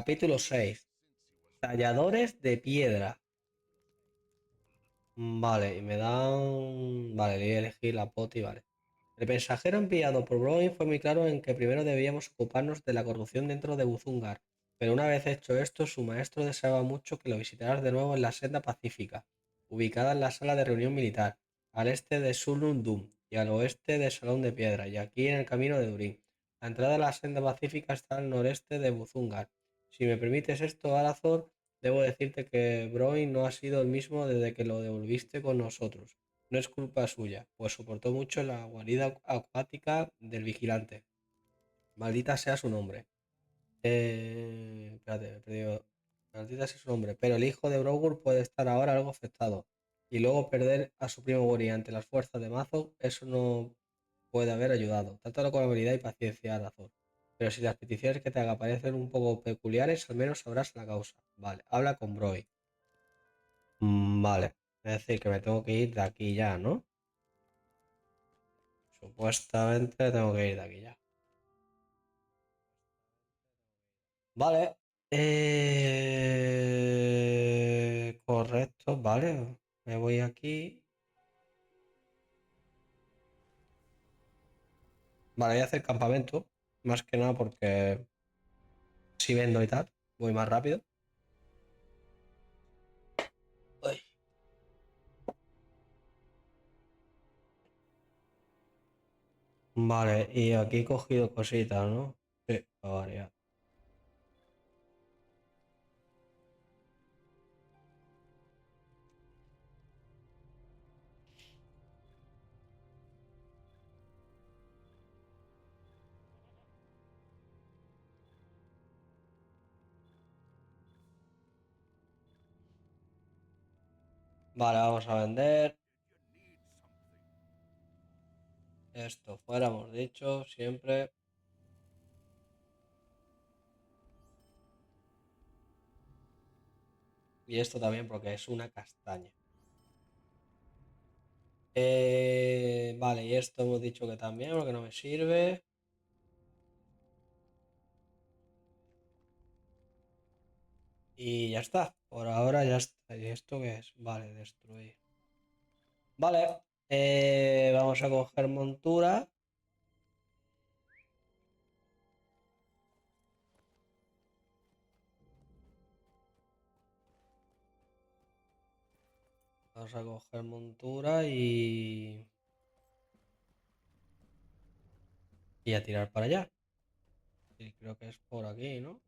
Capítulo 6. Talladores de piedra. Vale, y me dan... Vale, le voy a elegir la poti, vale. El mensajero enviado por Browning fue muy claro en que primero debíamos ocuparnos de la corrupción dentro de Buzungar. Pero una vez hecho esto, su maestro deseaba mucho que lo visitaras de nuevo en la senda pacífica, ubicada en la sala de reunión militar, al este de Sulundum y al oeste de Salón de Piedra, y aquí en el camino de Durín. La entrada a la senda pacífica está al noreste de Buzungar. Si me permites esto, Alazor, debo decirte que Broin no ha sido el mismo desde que lo devolviste con nosotros. No es culpa suya, pues soportó mucho la guarida acuática del vigilante. Maldita sea su nombre. Espérate, he perdido. Maldita sea su nombre. Pero el hijo de Brogur puede estar ahora algo afectado. Y luego perder a su primo Bori ante las fuerzas de Mazo, eso no puede haber ayudado. Trátalo con habilidad y paciencia, Arazor. Pero si las peticiones que te haga parecen un poco peculiares, al menos sabrás la causa. Vale, habla con Broy. Vale, es decir, que me tengo que ir de aquí ya, ¿no? Supuestamente tengo que ir de aquí ya. Vale. Correcto, vale. Me voy aquí. Vale, voy a hacer campamento. Más que nada porque si vendo y tal, voy más rápido. Uy. Vale, y aquí he cogido cositas, ¿no? Sí, para variar. Vale, vamos a vender. Esto fuera, hemos dicho, siempre. Y esto también porque es una castaña. Vale, y esto hemos dicho que también, porque no me sirve. Y ya está. Por ahora ya está. ¿Y esto qué es? Vale, destruir. Vale. Vamos a coger montura. Vamos a coger montura y a tirar para allá. Y creo que es por aquí, ¿no?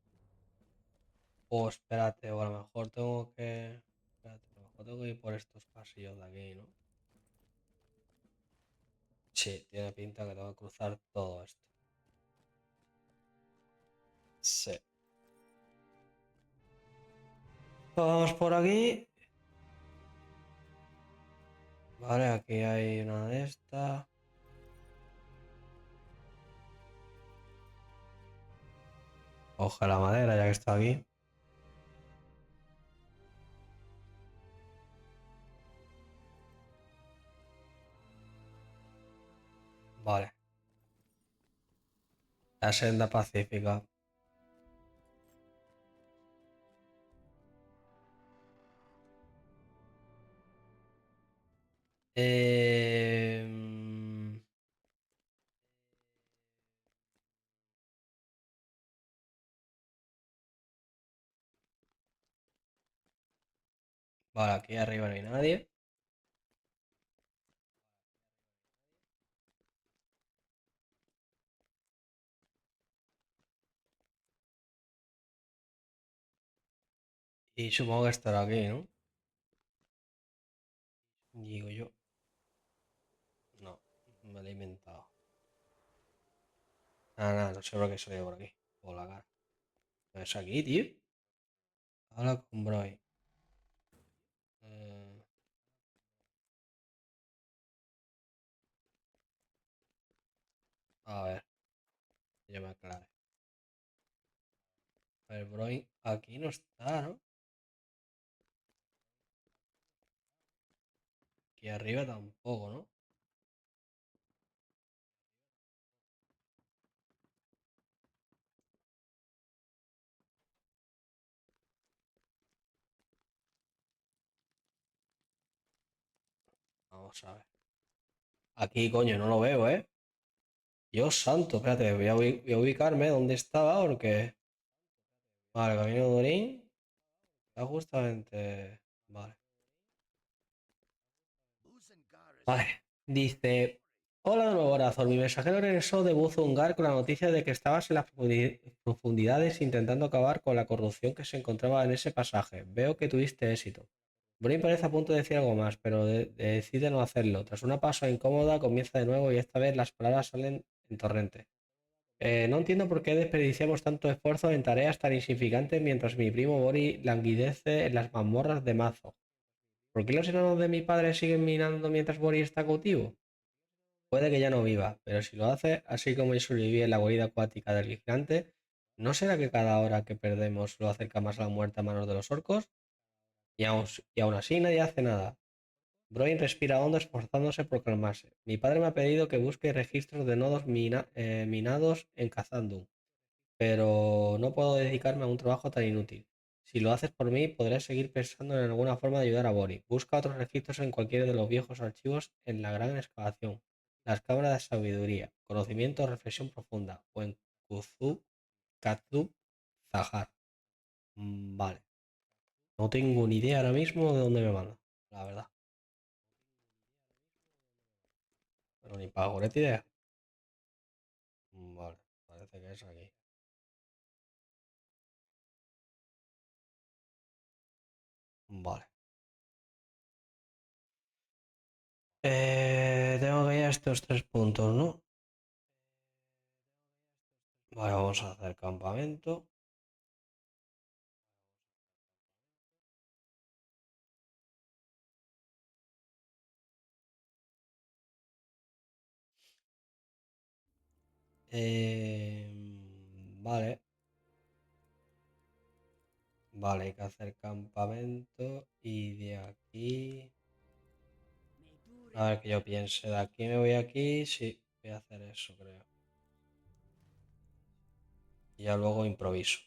O espérate, o a lo mejor tengo que... Espérate, a lo mejor tengo que ir por estos pasillos de aquí, ¿no? Sí, tiene pinta que tengo que cruzar todo esto. Sí. Vamos por aquí. Vale, aquí hay una de estas. Coge la madera ya que está aquí. Vale. La senda pacífica. Em, Vale, aquí arriba no hay nadie. Y supongo que estará aquí, ¿no? Digo yo. No, me lo he inventado. Nada, no sé por qué he salido por aquí. Por la cara. ¿No es aquí, tío? Habla con Broy. Eh, a ver, yo me aclare. A ver, Broy aquí no está, ¿no? Aquí arriba tampoco, ¿no? Vamos a ver. Aquí, coño, no lo veo, ¿eh? Dios santo, espérate, voy a ubicarme dónde estaba porque... Vale, Camino de Durín. Está justamente... Vale. Vale. Dice... Hola de nuevo, Horazor. Mi mensajero regresó de Buzungar con la noticia de que estabas en las profundidades intentando acabar con la corrupción que se encontraba en ese pasaje. Veo que tuviste éxito. Brain parece a punto de decir algo más, pero decide no hacerlo. Tras una pausa incómoda, comienza de nuevo y esta vez las palabras salen en torrente. No entiendo por qué desperdiciamos tanto esfuerzo en tareas tan insignificantes mientras mi primo Bori languidece en las mazmorras de Mazo. ¿Por qué los enanos de mi padre siguen minando mientras Bori está cautivo? Puede que ya no viva, pero si lo hace, así como yo sobreviví en la guarida acuática del gigante, ¿no será que cada hora que perdemos lo acerca más a la muerte a manos de los orcos? Y aún así nadie hace nada. Broin respira hondo esforzándose por calmarse. Mi padre me ha pedido que busque registros de nodos minados en Khazad-dûm, pero no puedo dedicarme a un trabajo tan inútil. Si lo haces por mí, podré seguir pensando en alguna forma de ayudar a Bori. Busca otros registros en cualquiera de los viejos archivos en la gran excavación, las cámaras de sabiduría, conocimiento o reflexión profunda, o en Kazub Zahar. Vale. No tengo ni idea ahora mismo de dónde me manda, la verdad. Pero ni pago, ni idea. Vale, parece que es aquí. Vale. Tengo que ir a estos 3 puntos, ¿no? Vale, vamos a hacer campamento. Vale, vale, hay que hacer campamento y de aquí... A ver que yo piense, de aquí me voy aquí, sí, voy a hacer eso, creo. Y ya luego improviso.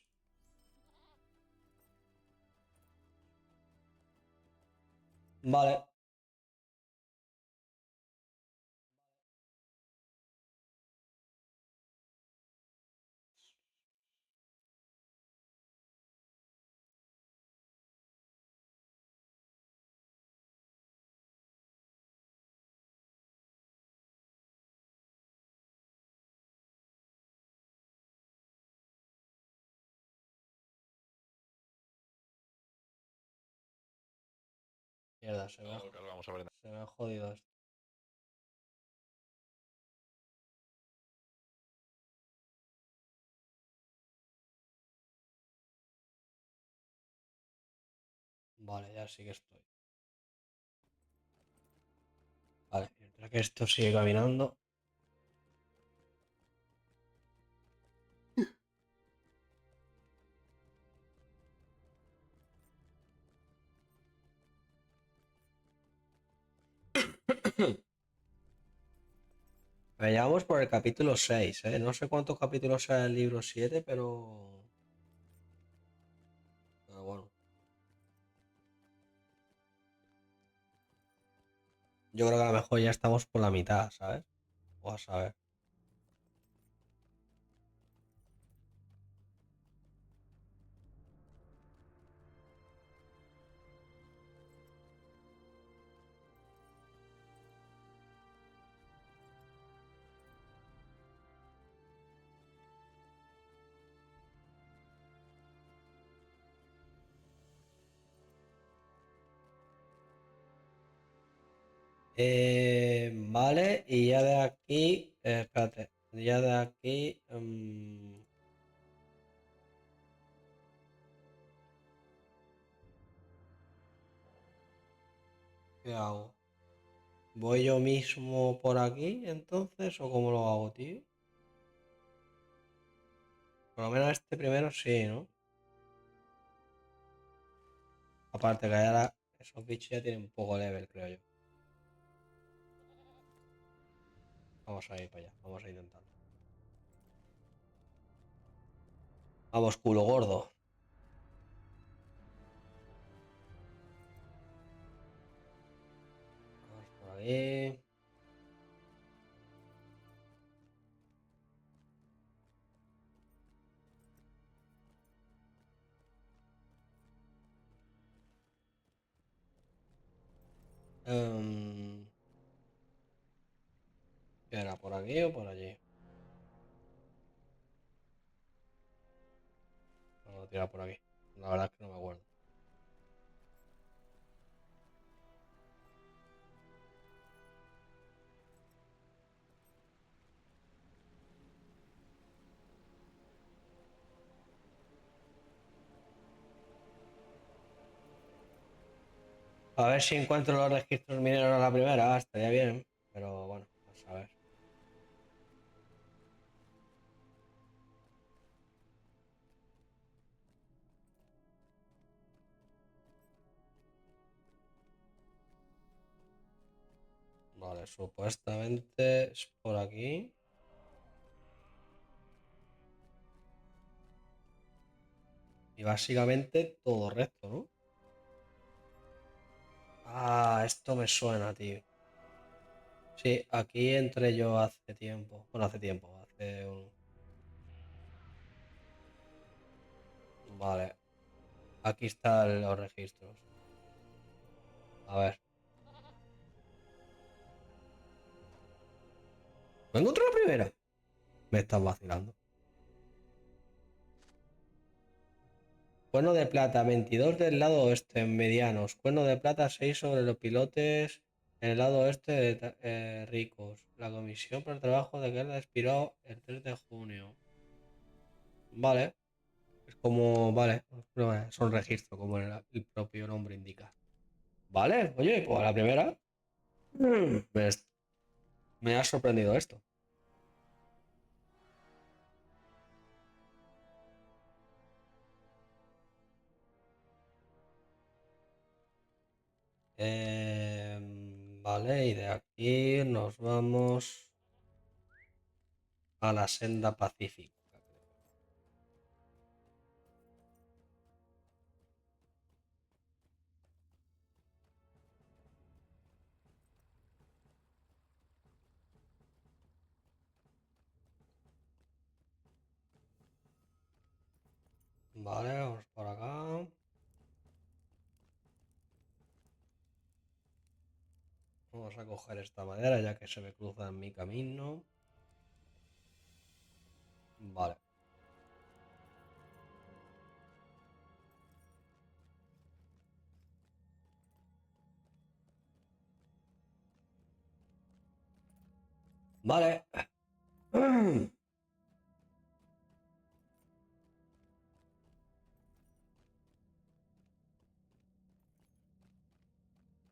Vale. Mierda, se me ha jodido esto. Vale, ya sí que estoy. Vale, mientras que esto sigue caminando. Llevamos por el capítulo 6, ¿eh? No sé cuántos capítulos hay en el libro 7, pero... Pero bueno. Yo creo que a lo mejor ya estamos por la mitad, ¿sabes? Vamos a ver. Vale, y ya de aquí... espérate. Ya de aquí... ¿qué hago? ¿Voy yo mismo por aquí entonces o cómo lo hago, tío? Por lo menos este primero sí, ¿no? Aparte que ahora esos bichos ya tienen poco level, creo yo. Vamos a ir para allá, vamos a intentarlo. Vamos, culo gordo. Vamos por aquí. Em, ¿Qué era? ¿Por aquí o por allí? Vamos a tirar por aquí. La verdad es que no me acuerdo. A ver si encuentro los registros mineros a la primera, estaría bien. Pero bueno, vamos a ver. Vale, supuestamente es por aquí. Y básicamente todo recto, ¿no? Ah, esto me suena, tío. Sí, aquí entré yo hace tiempo. Bueno, hace tiempo, hace un... Vale, aquí están los registros. A ver. ¿Me encontré la primera? Me estás vacilando. Cuerno de plata, 22 del lado oeste, en medianos. Cuerno de plata, 6 sobre los pilotes en el lado oeste de ricos. La comisión por el trabajo de guerra expiró el 3 de junio. Vale, es como, vale, son registros, como el propio nombre indica. Vale, oye, pues a la primera me, me ha sorprendido esto. Vale, y de aquí nos vamos a la senda pacífica. Vale, vamos por acá. Vamos a coger esta madera ya que se me cruza en mi camino. Vale. Vale.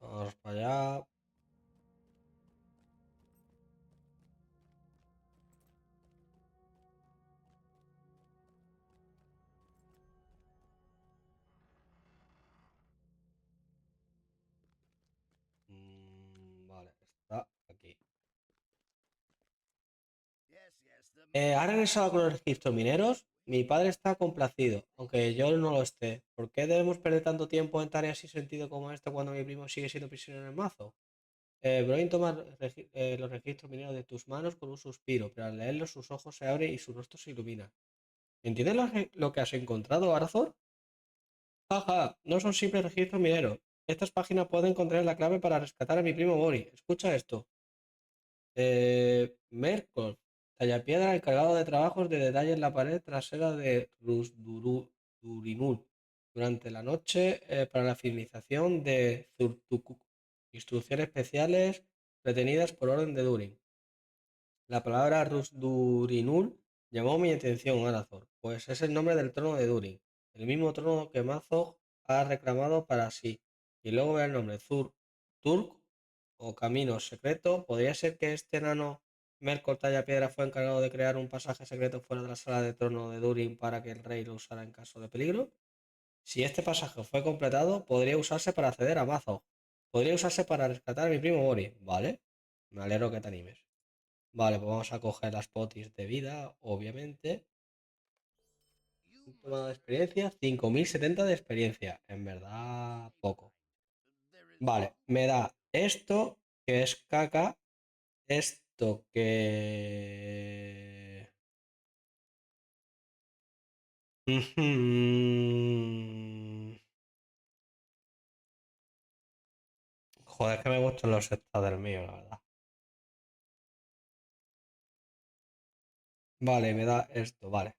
Vamos para allá. Vale, está aquí. ¿Ha regresado con los registros mineros? Mi padre está complacido, aunque yo no lo esté. ¿Por qué debemos perder tanto tiempo en tareas sin sentido como esta cuando mi primo sigue siendo prisionero en el mazo? Broin toma los registros mineros de tus manos con un suspiro, pero al leerlos sus ojos se abren y su rostro se ilumina. ¿Entiendes lo que has encontrado, Arthur? Jaja, no son simples registros mineros. Estas páginas pueden contener la clave para rescatar a mi primo Mori. Escucha esto. Merkov, tallapiedra encargado de trabajos de detalle en la pared trasera de Durinul durante la noche para la finalización de Zurtukuk. Instrucciones especiales retenidas por orden de Durin. La palabra Rusdurinul llamó mi atención, Arathor, pues es el nombre del trono de Durin, el mismo trono que Mazog ha reclamado para sí. Y luego ver el nombre Turk o Camino Secreto. ¿Podría ser que este enano Melkor Piedra fue encargado de crear un pasaje secreto fuera de la sala de trono de Durin para que el rey lo usara en caso de peligro? Si este pasaje fue completado, podría usarse para acceder a Mazog. Podría usarse para rescatar a mi primo Mori. ¿Vale? Me alegro que te animes. Vale, pues vamos a coger las potis de vida, obviamente. Un tomado de experiencia, 5070 de experiencia. En verdad, poco. Vale, me da esto, que es caca. Esto que... Joder, es que me gustan los stats del mío, la verdad. Vale, me da esto, vale.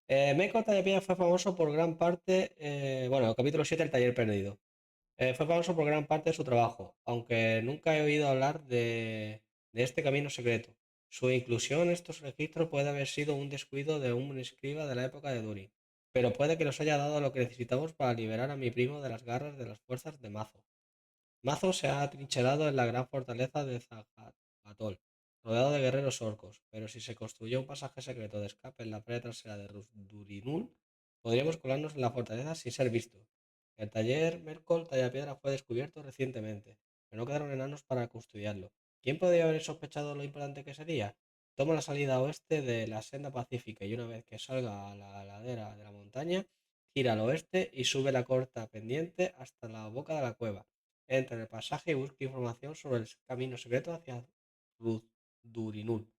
Meiko Tallapiedra fue famoso por gran parte, bueno, el capítulo 7, el taller perdido. Fue famoso por gran parte de su trabajo, aunque nunca he oído hablar de este camino secreto. Su inclusión en estos registros puede haber sido un descuido de un escriba de la época de Durin, pero puede que nos haya dado lo que necesitamos para liberar a mi primo de las garras de las fuerzas de Mazo. Mazo se ha atrincherado en la gran fortaleza de Zagatol, rodeado de guerreros orcos, pero si se construyó un pasaje secreto de escape en la pared trasera de Durinul, podríamos colarnos en la fortaleza sin ser vistos. El taller Merkol Tallapiedra fue descubierto recientemente, pero no quedaron enanos para custodiarlo. ¿Quién podría haber sospechado lo importante que sería? Toma la salida oeste de la senda pacífica y una vez que salga a la ladera de la montaña, gira al oeste y sube la corta pendiente hasta la boca de la cueva. Entra en el pasaje y busca información sobre el camino secreto hacia Durinul.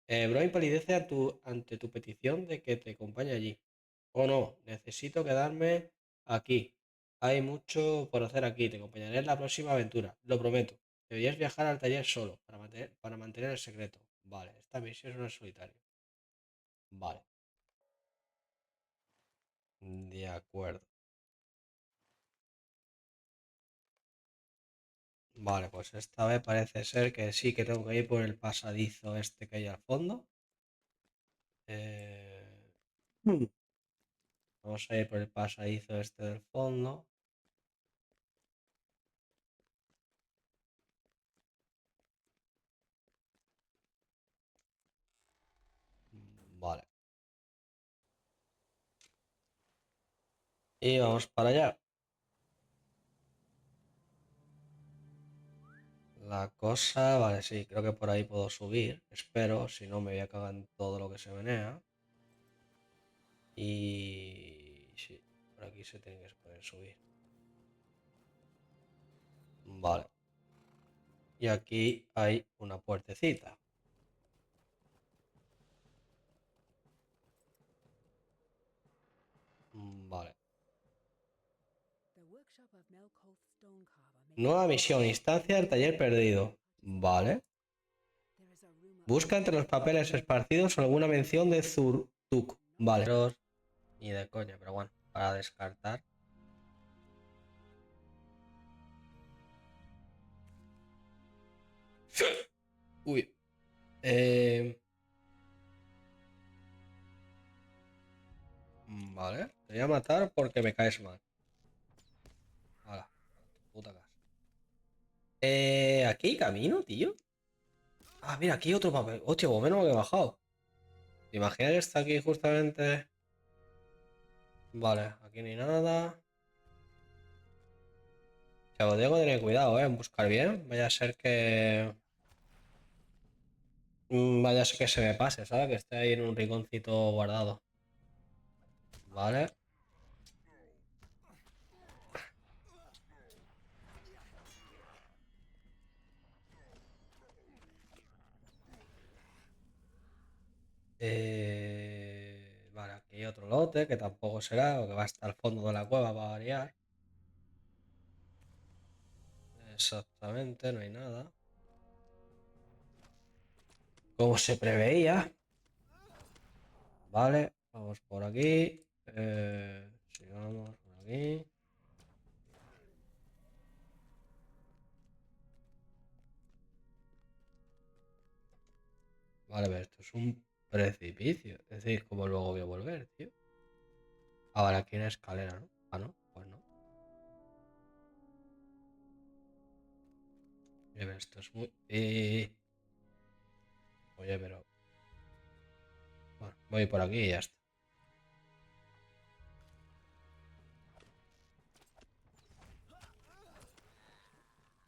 Broin palidece ante tu petición de que te acompañe allí. Oh no, necesito quedarme aquí. Hay mucho por hacer aquí. Te acompañaré en la próxima aventura. Lo prometo. Deberías viajar al taller solo para mantener el secreto. Vale, esta misión no es solitario. Vale, de acuerdo. Vale, pues esta vez parece ser que sí que tengo que ir por el pasadizo este que hay al fondo. Eh, Vamos a ir por el pasadizo este del fondo. Vale. Y vamos para allá. La cosa, vale, sí, creo que por ahí puedo subir. Espero, si no me voy a cagar en todo lo que se menea. Y sí, por aquí se tiene que poder subir. Vale. Y aquí hay una puertecita. Vale. Nueva misión, instancia del taller perdido. Vale. Busca entre los papeles esparcidos alguna mención de Zurtuk. Vale. Ni de coña, pero bueno, para descartar. Uy. Eh, vale. Te voy a matar porque me caes mal. Hala, tu puta casa. Aquí camino, tío. Ah, mira, aquí hay otro papel. Hostia, pues menos mal que he bajado. ¿Te imaginas que está aquí justamente? Vale, aquí ni nada. Ya os tengo que tener cuidado, en buscar bien. Vaya a ser que. Vaya a ser que se me pase, ¿sabes? Que esté ahí en un rinconcito guardado. Vale. Vale, aquí hay otro lote que tampoco será, o que va hasta el fondo de la cueva para variar. Exactamente, no hay nada. Como se preveía. Vale, vamos por aquí. Sigamos por aquí. Vale, pero esto es un precipicio. Es decir, ¿cómo luego voy a volver, tío? Ah, vale, aquí hay una escalera, ¿no? Ah, no, pues no. Oye, pero esto es muy. Oye, pero. Bueno, voy por aquí y ya está.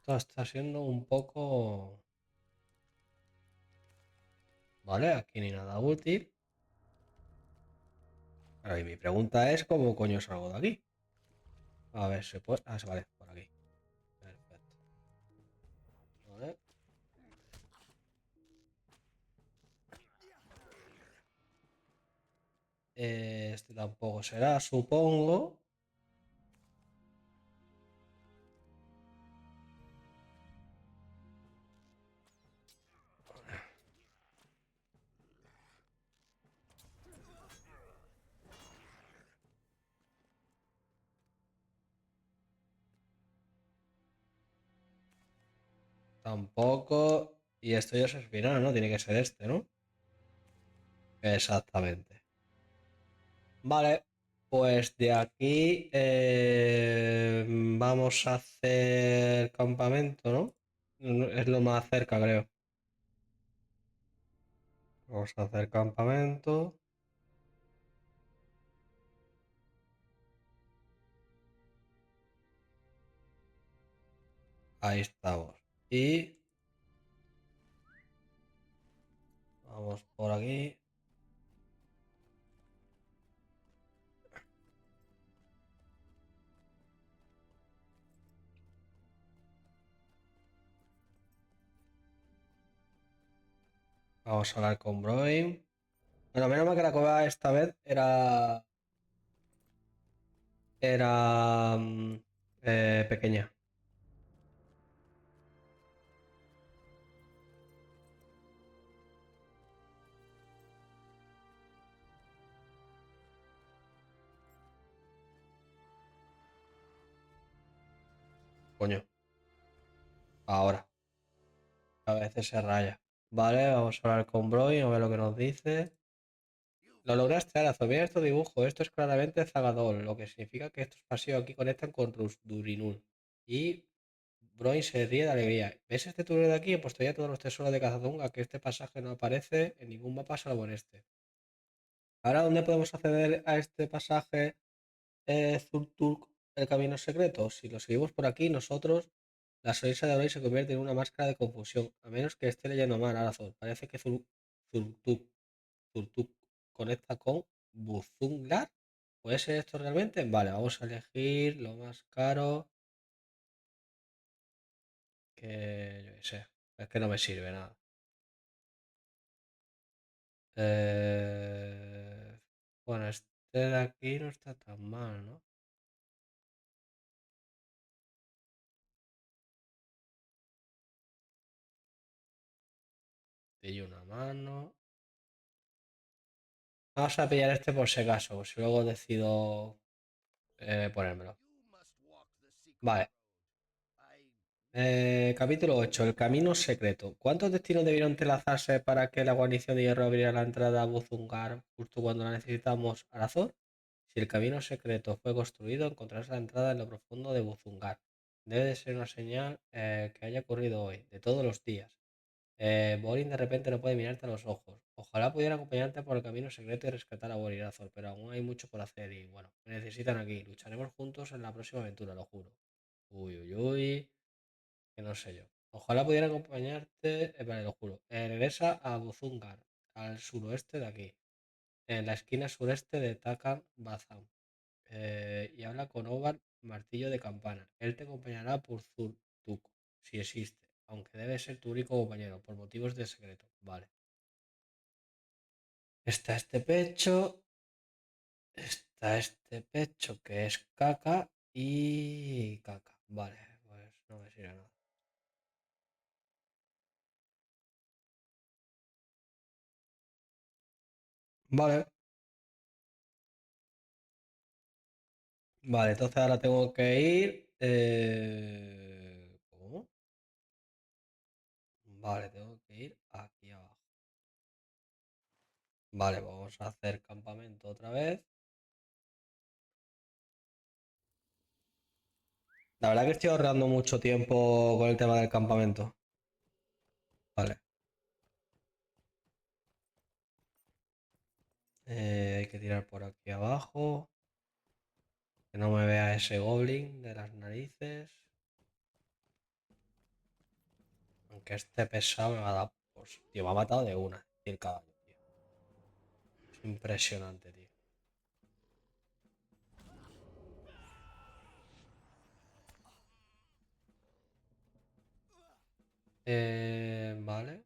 Esto está siendo un poco. Vale, aquí ni nada útil. Ahora, y mi pregunta es: ¿cómo coño salgo de aquí? A ver, se puede. Ah, vale, por aquí. Perfecto. Vale. Este tampoco será, supongo. Tampoco. Y esto ya es el final, ¿no? Tiene que ser este, ¿no? Exactamente. Vale, pues de aquí vamos a hacer campamento, ¿no? Es lo más cerca, creo. Vamos a hacer campamento. Ahí estamos. Y vamos por aquí. Vamos a hablar con Broin. Bueno, menos mal que la cueva esta vez era pequeña. Coño, ahora. A veces se raya. Vale, vamos a hablar con Broin a ver lo que nos dice. Lo lograste, Arazo. Mira estos dibujos. Esto es claramente Zagadol, lo que significa que estos pasillos aquí conectan con Rusdurinul. Y Broin se ríe de alegría. ¿Ves este túnel de aquí? He puesto ya todos los tesoros de Cazadunga, que este pasaje no aparece en ningún mapa salvo en este. Ahora, ¿dónde podemos acceder a este pasaje Zurturk, el camino secreto? Si lo seguimos por aquí, nosotros, la sonrisa de Broin se convierte en una máscara de confusión, a menos que esté leyendo mal, Arazón. Parece que Zurtuk Turtuk conecta con Buzunglar. ¿Puede ser esto realmente? Vale, vamos a elegir lo más caro. Que yo qué sé. Es que no me sirve nada. Eh, bueno, este de aquí no está tan mal, ¿no? Y una mano. Vamos a pillar este por si acaso, si luego decido ponérmelo. Vale. Capítulo 8. El camino secreto. ¿Cuántos destinos debieron entrelazarse para que la guarnición de hierro abriera la entrada a Buzungar justo cuando la necesitamos al azor? Si el camino secreto fue construido, encontrarás la entrada en lo profundo de Buzungar. Debe de ser una señal que haya ocurrido hoy, de todos los días. Borin de repente no puede mirarte a los ojos. Ojalá pudiera acompañarte por el camino secreto y rescatar a Borin Azor, pero aún hay mucho por hacer y bueno, me necesitan aquí. Lucharemos juntos en la próxima aventura, lo juro. Uy, uy, uy. Que no sé yo. Ojalá pudiera acompañarte, vale, lo juro. Regresa a Buzungar, al suroeste de aquí, en la esquina sureste de Takan Bazam, y habla con Ovar Martillo de Campana. Él te acompañará por Zurtuk, si existe, aunque debe ser tu único compañero, por motivos de secreto. Vale. Está este pecho que es caca y caca. Vale, pues no me sirve nada. Vale. Vale, entonces ahora tengo que ir. ¿Cómo? Vale, tengo que ir aquí abajo. Vale, vamos a hacer campamento otra vez. La verdad que estoy ahorrando mucho tiempo con el tema del campamento. Vale. Hay que tirar por aquí abajo. Que no me vea ese goblin de las narices. Aunque este pesado me va a dar. Pues, tío, me ha matado de una. Y el caballo, tío. Es impresionante, tío. Vale.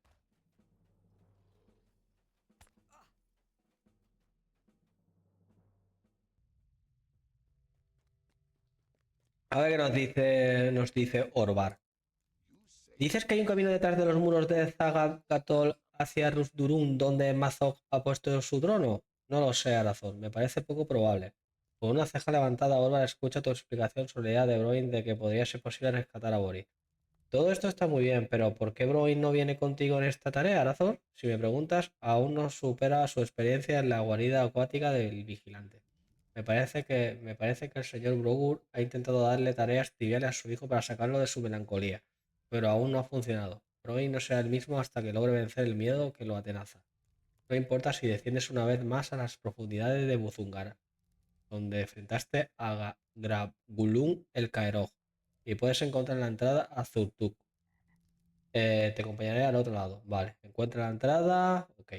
A ver qué nos dice Orbar. ¿Dices que hay un camino detrás de los muros de Zagatol hacia Rusdurun donde Mazog ha puesto su trono? No lo sé, Arazón. Me parece poco probable. Con una ceja levantada, Orvar escucha tu explicación sobre la idea de Broin de que podría ser posible rescatar a Bori. Todo esto está muy bien, pero ¿por qué Broin no viene contigo en esta tarea, Arazor? Si me preguntas, aún no supera su experiencia en la guarida acuática del vigilante. Me parece que el señor Brogur ha intentado darle tareas triviales a su hijo para sacarlo de su melancolía, pero aún no ha funcionado. Broin no será el mismo hasta que logre vencer el miedo que lo atenaza. No importa si desciendes una vez más a las profundidades de Buzungar, donde enfrentaste a Grabgulung el Caeroj, y puedes encontrar la entrada a Zurtuk. Te acompañaré al otro lado. Vale, encuentra la entrada. Ok.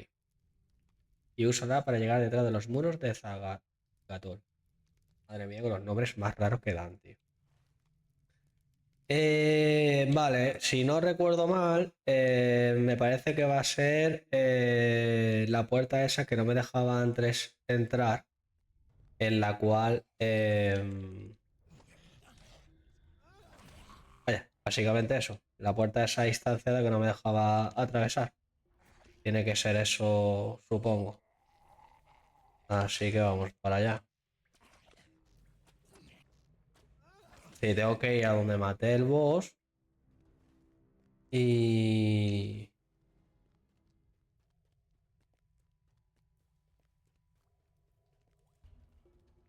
Y úsala para llegar detrás de los muros de Zagator. Madre mía, con los nombres más raros que dan, tío. Vale, si no recuerdo mal, me parece que va a ser la puerta esa que no me dejaban tres entrar, en la cual, vaya, básicamente eso, la puerta esa distanciada que no me dejaba atravesar. Tiene que ser eso, supongo. Así que vamos para allá. Sí, tengo que ir a donde maté el boss y...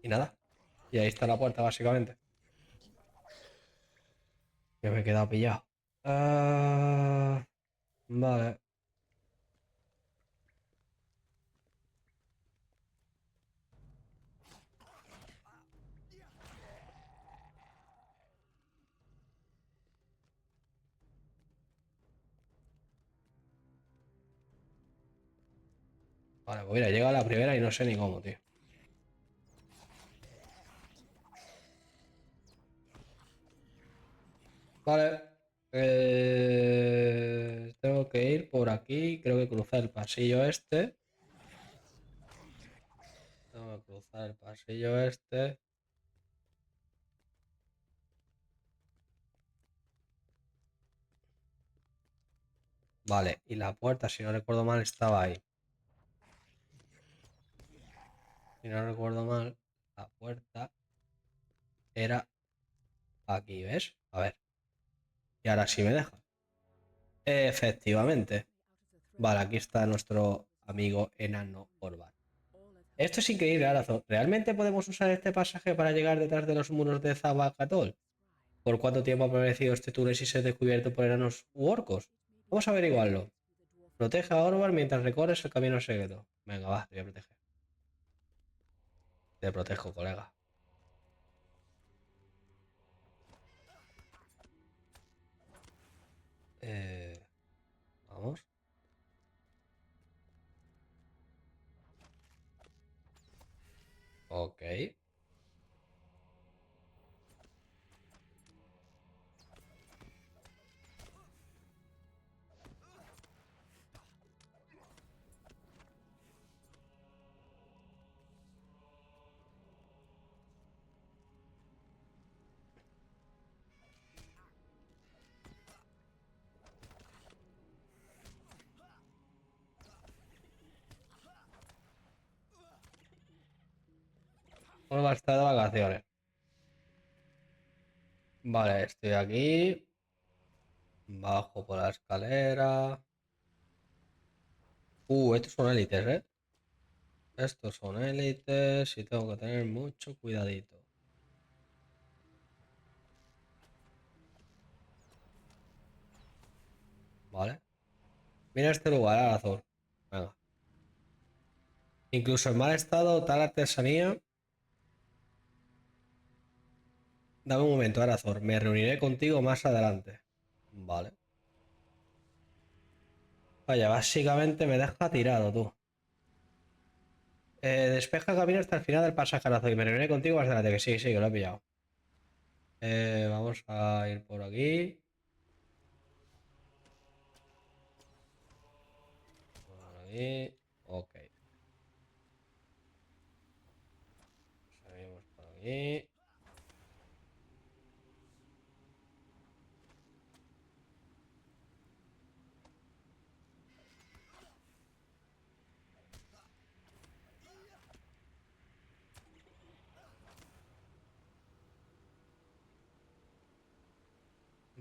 Y nada. Y ahí está la puerta, básicamente. Que me he quedado pillado. Vale. Vale, pues mira, llega a la primera y no sé ni cómo, tío. Vale. Tengo que ir por aquí. Creo que cruzar el pasillo este. Tengo que cruzar el pasillo este. Vale, y la puerta, si no recuerdo mal, estaba ahí. Si no recuerdo mal, la puerta era aquí, ¿ves? A ver. Y ahora sí me deja. Efectivamente. Vale, aquí está nuestro amigo enano Orban. Esto es increíble, Arazo. ¿Realmente podemos usar este pasaje para llegar detrás de los muros de Zabacatol? ¿Por cuánto tiempo ha permanecido este túnel si se ha descubierto por enanos u orcos? Vamos a averiguarlo. Protege a Orban mientras recorres el camino secreto. Venga, va, te voy a proteger. Te protejo, colega. Eh, vamos. Ok. Orban está de vacaciones. Vale, estoy aquí. Bajo por la escalera. Estos son élites, ¿eh? Estos son élites y tengo que tener mucho cuidadito. ¿Vale? Mira este lugar, Arazor. Venga. Incluso en mal estado, tal artesanía. Dame un momento, Arazor. Me reuniré contigo más adelante. Vale. Vaya, básicamente me deja tirado, tú. Despeja el camino hasta el final del pasaje, Arazor. Y me reuniré contigo más adelante. Que sí, sí, que lo he pillado. Vamos a ir por aquí. Por aquí. Ok. Seguimos por aquí.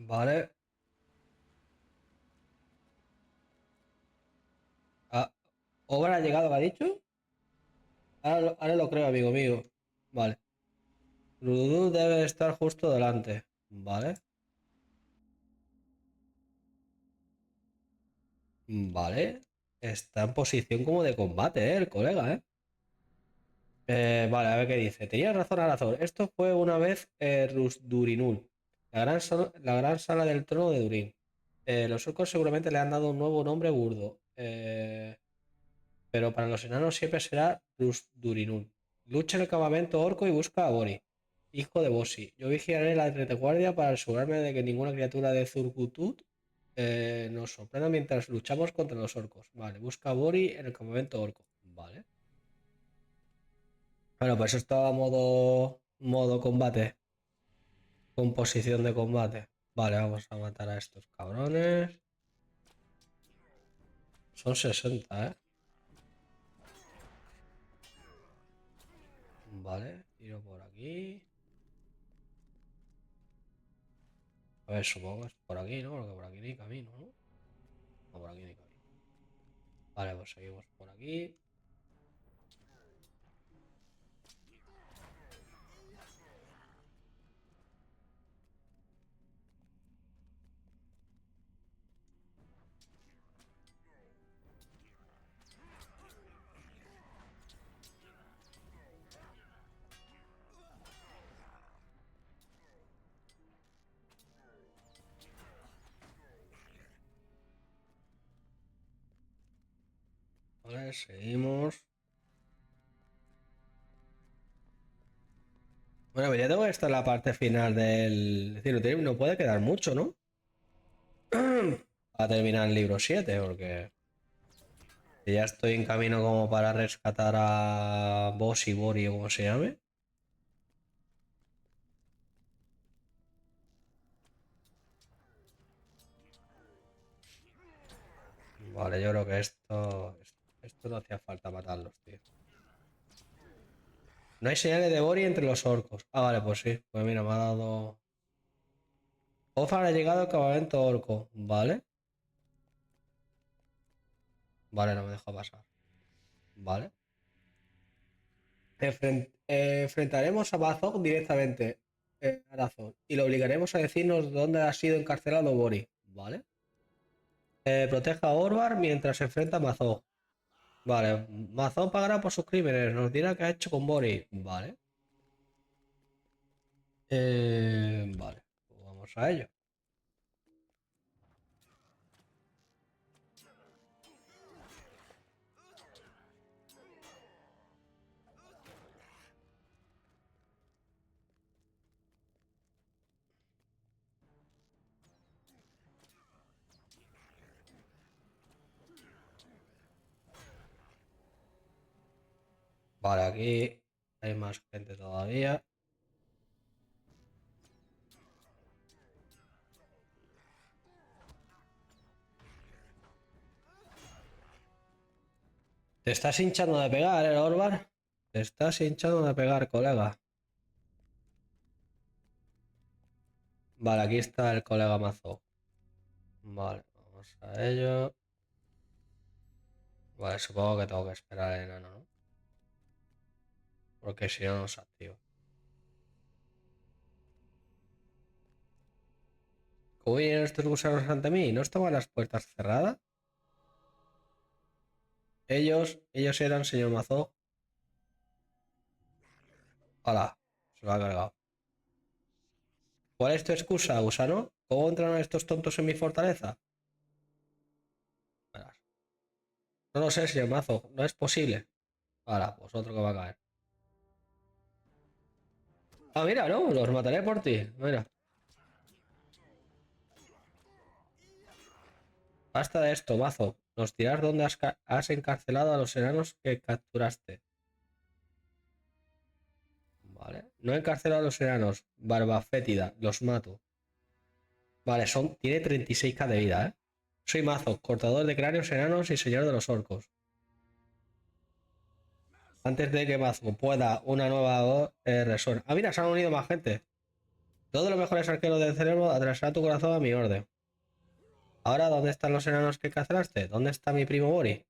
Vale. Obra ha llegado, ¿me ha dicho? Ahora lo creo, amigo mío. Vale. Dudu debe estar justo delante. Vale. Vale. Está en posición como de combate, el colega, ¿eh? Vale, a ver qué dice. Tenías razón, Arazor. Esto fue una vez Rus-Durinul, la gran sala del trono de Durin. Los orcos seguramente le han dado un nuevo nombre burdo. Pero para los enanos siempre será Rus-Durinul. Lucha en el campamento orco y busca a Bori, hijo de Bossi. Yo vigilaré la retaguardia para asegurarme de que ninguna criatura de Zurkutut nos sorprenda mientras luchamos contra los orcos. Vale, busca a Bori en el campamento orco. Vale. Bueno, pues eso estaba modo combate. Composición de combate. Vale, vamos a matar a estos cabrones. Son 60, ¿eh? Vale, tiro por aquí. A ver, supongo que es por aquí, ¿no? Porque por aquí ni camino, ¿no? No, por aquí ni camino. Vale, pues seguimos por aquí. Vale, seguimos. Bueno, pues ya tengo que estar en la parte final del... Es decir, no puede quedar mucho, ¿no? A terminar el libro 7, porque ya estoy en camino como para rescatar a Boss y Bori o como se llame. Vale, yo creo que esto no hacía falta matarlos, tío. No hay señales de Bori entre los orcos. Ah, vale, pues sí. Pues mira, me ha dado... Ofar ha llegado al campamento orco. Vale. Vale, no me deja pasar. Vale. Enfrentaremos a Bazok directamente, Arazón, y lo obligaremos a decirnos dónde ha sido encarcelado Bori. Vale. Proteja a Orvar mientras se enfrenta a Mazog. Vale. Mazog pagará por sus crímenes. Nos dirá qué ha hecho con Bori. Vale. Vale. Pues vamos a ello. Vale, aquí hay más gente todavía. Te estás hinchando de pegar, Orvar. Te estás hinchando de pegar, colega. Vale, aquí está el colega Mazog. Vale, vamos a ello. Vale, supongo que tengo que esperar al enano, ¿no? Porque si no, no se activa. ¿Cómo vienen estos gusanos ante mí? ¿No estaban las puertas cerradas? Ellos eran, señor Mazó. Hola, se lo ha cargado. ¿Cuál es tu excusa, gusano? ¿Cómo entraron estos tontos en mi fortaleza? Verás. No lo sé, señor Mazo, no es posible. Ahora, pues otro que va a caer. Ah, mira, no, los mataré por ti. Mira, basta de esto, Mazo. Nos dirás dónde has encarcelado a los enanos que capturaste. Vale. No encarcelo a los enanos. Barba fétida, los mato. Vale, tiene 36k de vida, ¿eh? Soy Mazo, cortador de cráneos enanos y señor de los orcos. Antes de que Mazo pueda una nueva voz resuena. Ah, mira, se han unido más gente. Todos los mejores arqueros del cerebro atrasará tu corazón a mi orden. Ahora, ¿dónde están los enanos que cancelaste? ¿Dónde está mi primo Bori?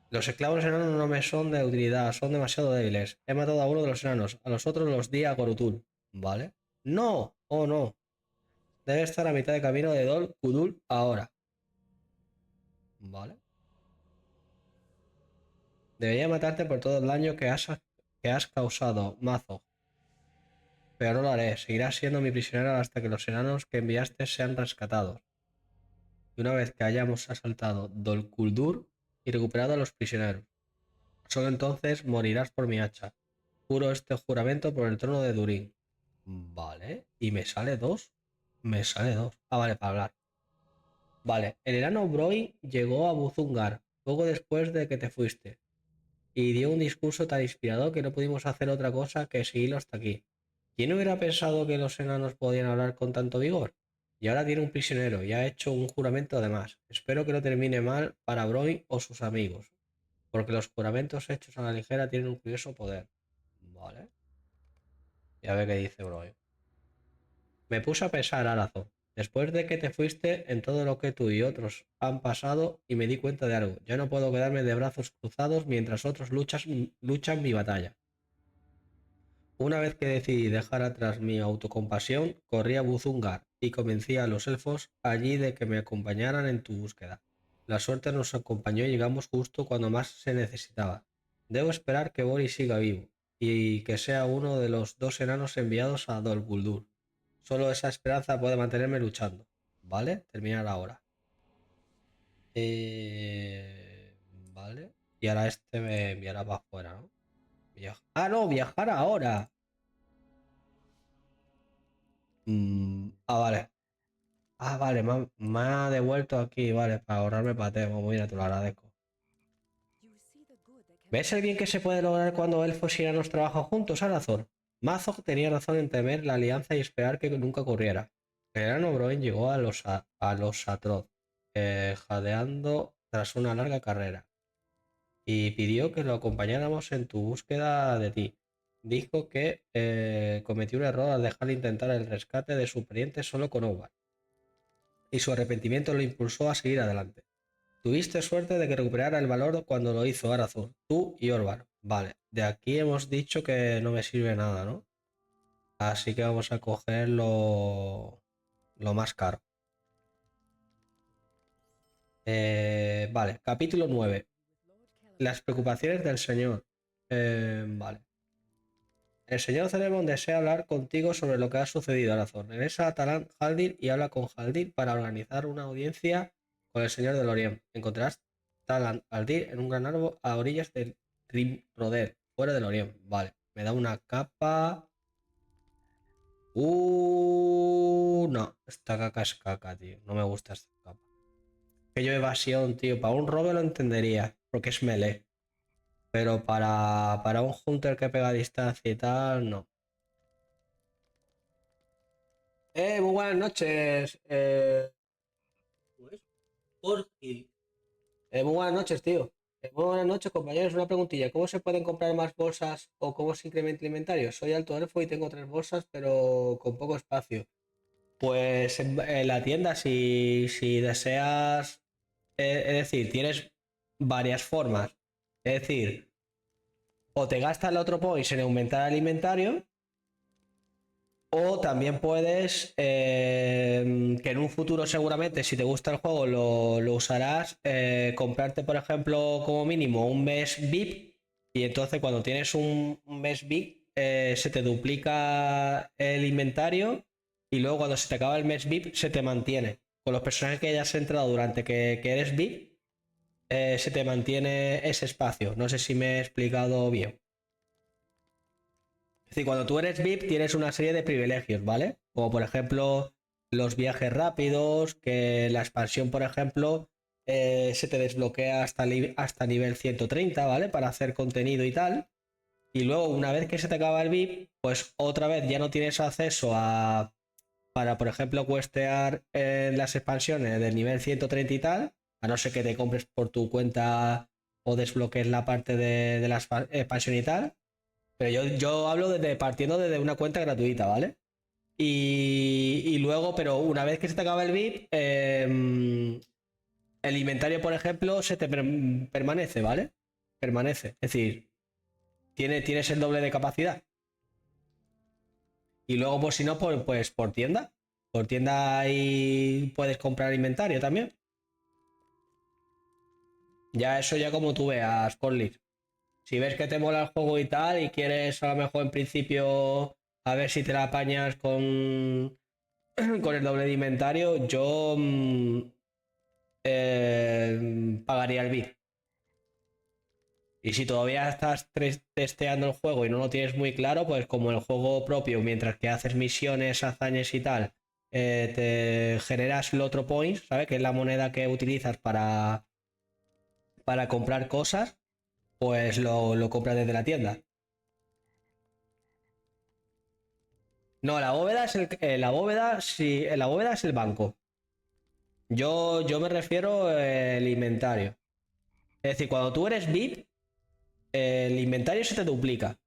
Los esclavos enanos no me son de utilidad, son demasiado débiles. He matado a uno de los enanos, a los otros los di a Gorutul. ¿Vale? ¡No! ¡Oh, no! Debe estar a mitad de camino de Dol Guldur ahora. ¿Vale? Debería matarte por todo el daño que has causado, Mazo. Pero no lo haré. Seguirás siendo mi prisionero hasta que los enanos que enviaste sean rescatados. Y una vez que hayamos asaltado Dol Guldur y recuperado a los prisioneros, solo entonces morirás por mi hacha. Juro este juramento por el trono de Durin. Vale. ¿Y me sale dos? Me sale dos. Ah, vale, para hablar. Vale. El enano Broin llegó a Buzungar poco después de que te fuiste y dio un discurso tan inspirador que no pudimos hacer otra cosa que seguirlo hasta aquí. ¿Quién hubiera pensado que los enanos podían hablar con tanto vigor? Y ahora tiene un prisionero y ha hecho un juramento además. Espero que no termine mal para Broin o sus amigos, porque los juramentos hechos a la ligera tienen un curioso poder. Vale. Ya ve qué dice Broin. Me puse a pensar, Arazo, después de que te fuiste en todo lo que tú y otros han pasado y me di cuenta de algo. Ya no puedo quedarme de brazos cruzados mientras otros luchan mi batalla. Una vez que decidí dejar atrás mi autocompasión, corrí a Buzungar y convencí a los elfos allí de que me acompañaran en tu búsqueda. La suerte nos acompañó y llegamos justo cuando más se necesitaba. Debo esperar que Boris siga vivo y que sea uno de los dos enanos enviados a Dol Guldur. Solo esa esperanza puede mantenerme luchando. ¿Vale? Terminar ahora. Vale. Y ahora este me enviará para afuera, ¿no? Ah, no, viajar ahora. Vale. Ah, vale, me ha devuelto aquí, vale, para ahorrarme pateo. Pues mira, te lo agradezco. ¿Ves el bien que se puede lograr cuando elfos y enanos trabajan juntos, Arazor? Mazog tenía razón en temer la alianza y esperar que nunca ocurriera. El enano Broin llegó a los Atroth, jadeando tras una larga carrera, y pidió que lo acompañáramos en tu búsqueda de ti. Dijo que cometió un error al dejar de intentar el rescate de su pariente solo con Howard, y su arrepentimiento lo impulsó a seguir adelante. Tuviste suerte de que recuperara el valor cuando lo hizo Arazur, tú y Orvar. Vale, de aquí hemos dicho que no me sirve nada, ¿no? Así que vamos a coger lo más caro. Vale, capítulo 9. Las preocupaciones del señor. Vale. El señor Cerebon desea hablar contigo sobre lo que ha sucedido, Arazor. Regresa a Talant Haldir y habla con Haldir para organizar una audiencia con el señor de Lorien. Encontrarás Talant Haldir en un gran árbol a orillas del Rimroder, fuera de Lorien. Vale, me da una capa. No, esta caca es caca, tío. No me gusta esta capa. Que yo evasión, tío. Para un robo lo entendería, porque es melee. Pero para un hunter que pega a distancia y tal, no. Muy buenas noches. Jorge. Muy buenas noches, tío. Muy buenas noches, compañeros. Una preguntilla. ¿Cómo se pueden comprar más bolsas o cómo se incrementa el inventario? Soy alto elfo y tengo tres bolsas, pero con poco espacio. Pues en la tienda, si deseas, es decir, tienes varias formas. Es decir, o te gastas el otro points en aumentar el inventario, o también puedes, que en un futuro seguramente, si te gusta el juego, lo usarás, comprarte, por ejemplo, como mínimo un mes VIP, y entonces cuando tienes un mes VIP, se te duplica el inventario, y luego cuando se te acaba el mes VIP, se te mantiene. Con los personajes que hayas entrado durante que eres VIP, se te mantiene ese espacio. No sé si me he explicado bien. Es decir, cuando tú eres VIP tienes una serie de privilegios, ¿vale? Como por ejemplo los viajes rápidos, que la expansión, por ejemplo, se te desbloquea hasta nivel 130, ¿vale? Para hacer contenido y tal. Y luego, una vez que se te acaba el VIP, pues otra vez ya no tienes acceso para, por ejemplo, cuestear las expansiones del nivel 130 y tal, a no ser que te compres por tu cuenta o desbloquees la parte de la expansión y tal. Pero yo hablo partiendo desde una cuenta gratuita, ¿vale? Y luego, pero una vez que se te acaba el VIP, el inventario, por ejemplo, se te permanece, ¿vale? permanece. Es decir, tienes el doble de capacidad. Y luego, pues si no, pues por tienda. Por tienda ahí puedes comprar inventario también. Ya eso ya como tú veas, Corley. Si ves que te mola el juego y tal, y quieres a lo mejor en principio a ver si te la apañas con, con el doble de inventario, yo pagaría el VIP. Y si todavía estás testeando el juego y no lo tienes muy claro, pues como el juego propio, mientras que haces misiones, hazañas y tal, te generas el otro points, ¿sabes? Que es la moneda que utilizas para comprar cosas, pues lo compras desde la tienda. No, la bóveda es la bóveda, sí, la bóveda es el banco. Yo me refiero al inventario. Es decir, cuando tú eres VIP, el inventario se te duplica.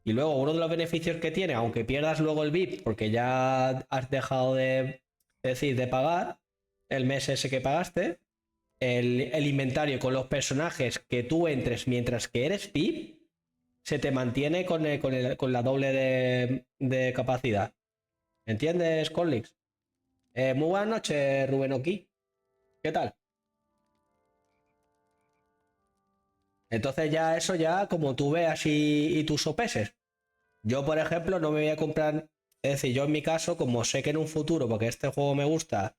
Y luego uno de los beneficios que tiene, aunque pierdas luego el VIP, porque ya has dejado de pagar el mes ese que pagaste, el inventario con los personajes que tú entres mientras que eres VIP, se te mantiene con la doble de capacidad. ¿Entiendes, Colix? Muy buenas noches, Rubén Oki. ¿Qué tal? Entonces ya eso ya como tú veas y tú sopeses. Yo, por ejemplo, no me voy a comprar, es decir, yo en mi caso, como sé que en un futuro, porque este juego me gusta,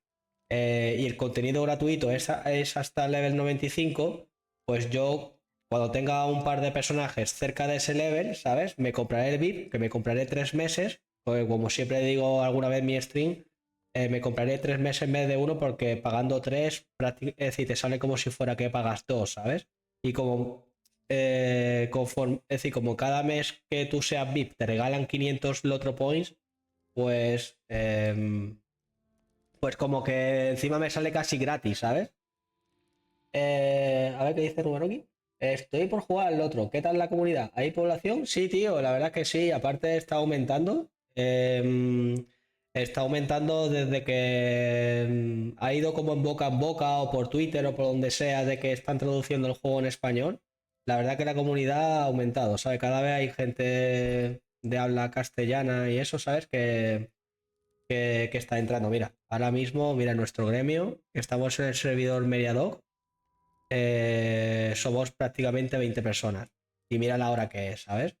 y el contenido gratuito es hasta el level 95, pues yo, cuando tenga un par de personajes cerca de ese level, ¿sabes? Me compraré el VIP, que me compraré 3 meses, porque como siempre digo alguna vez en mi stream, me compraré 3 meses en vez de uno, porque pagando tres, es decir, te sale como si fuera que pagas dos, ¿sabes? Y como es decir, como cada mes que tú seas VIP te regalan 500 Lotro Points, pues, pues como que encima me sale casi gratis, ¿sabes? A ver qué dice Ruberoki. Estoy por jugar al otro. ¿Qué tal la comunidad? ¿Hay población? Sí, tío, la verdad es que sí. Aparte está aumentando. Está aumentando desde que ha ido como en boca o por Twitter o por donde sea de que están traduciendo el juego en español. La verdad que la comunidad ha aumentado, ¿sabes? Cada vez hay gente de habla castellana y eso, ¿sabes? Que está entrando. Mira, ahora mismo, mira, nuestro gremio, estamos en el servidor Mediadoc, somos prácticamente 20 personas. Y mira la hora que es, ¿sabes?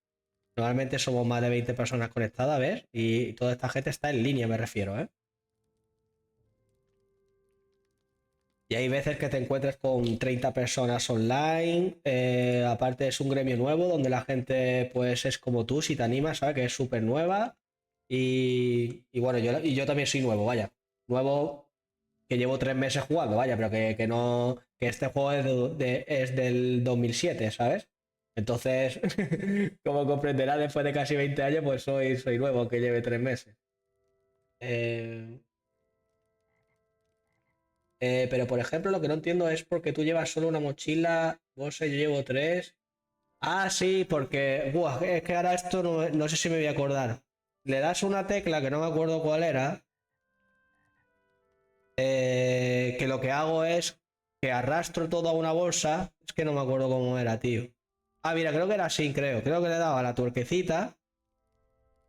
Normalmente somos más de 20 personas conectadas, ¿ves? Y toda esta gente está en línea, me refiero, ¿eh? Y hay veces que te encuentres con 30 personas online. Aparte es un gremio nuevo donde la gente pues es como tú, si te animas, ¿sabes? Que es súper nueva. Y bueno, yo también soy nuevo, vaya. Nuevo que llevo 3 meses jugando, vaya, pero que no, que este juego es del 2007, ¿sabes? Entonces, como comprenderás, después de casi 20 años, pues soy nuevo, que lleve 3 meses. Eh, pero, por ejemplo, lo que no entiendo es por qué tú llevas solo una mochila, bolsa y yo llevo tres. Ah, sí, porque, buah, es que ahora esto no sé si me voy a acordar. Le das una tecla que no me acuerdo cuál era, que lo que hago es que arrastro todo a una bolsa. Es que no me acuerdo cómo era, tío. Ah, mira, creo que era así, creo que le daba la tuerquecita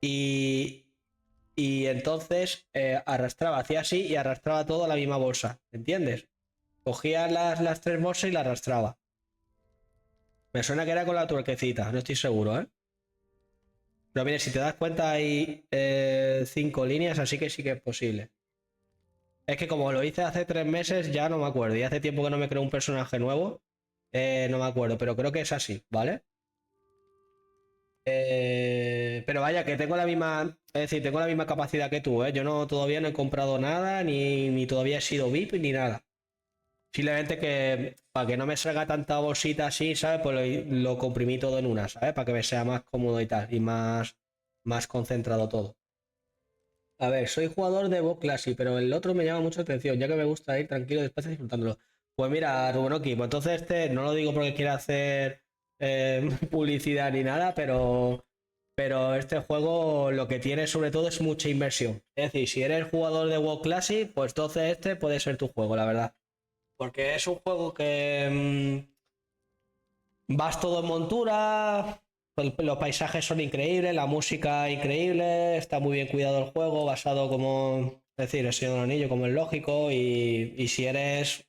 y, y entonces arrastraba, hacía así y arrastraba todo a la misma bolsa, ¿entiendes? Cogía las tres bolsas y la arrastraba. Me suena que era con la tuerquecita, no estoy seguro, ¿eh? Pero mire, si te das cuenta hay 5 líneas, así que sí que es posible. Es que como lo hice hace 3 meses, ya no me acuerdo. Y hace tiempo que no me creo un personaje nuevo. No me acuerdo, pero creo que es así, ¿vale? Pero vaya, que tengo la misma. Es decir, tengo la misma capacidad que tú, ¿eh? Yo todavía no he comprado nada, ni todavía he sido VIP, ni nada. Simplemente que para que no me salga tanta bolsita así, ¿sabes? Pues lo comprimí todo en una, ¿sabes? Para que me sea más cómodo y tal. Y más concentrado todo. A ver, soy jugador de WoW Classic, pero el otro me llama mucho la atención, ya que me gusta ir tranquilo, despacio disfrutándolo. Pues mira, Rubenoki, pues entonces no lo digo porque quiera hacer publicidad ni nada, pero este juego lo que tiene sobre todo es mucha inversión. Es decir, si eres jugador de WoW Classic, pues entonces este puede ser tu juego, la verdad. Porque es un juego que Vas todo en montura, los paisajes son increíbles, la música increíble, está muy bien cuidado el juego, basado como, es decir, el Señor del Anillo como es lógico, y si eres,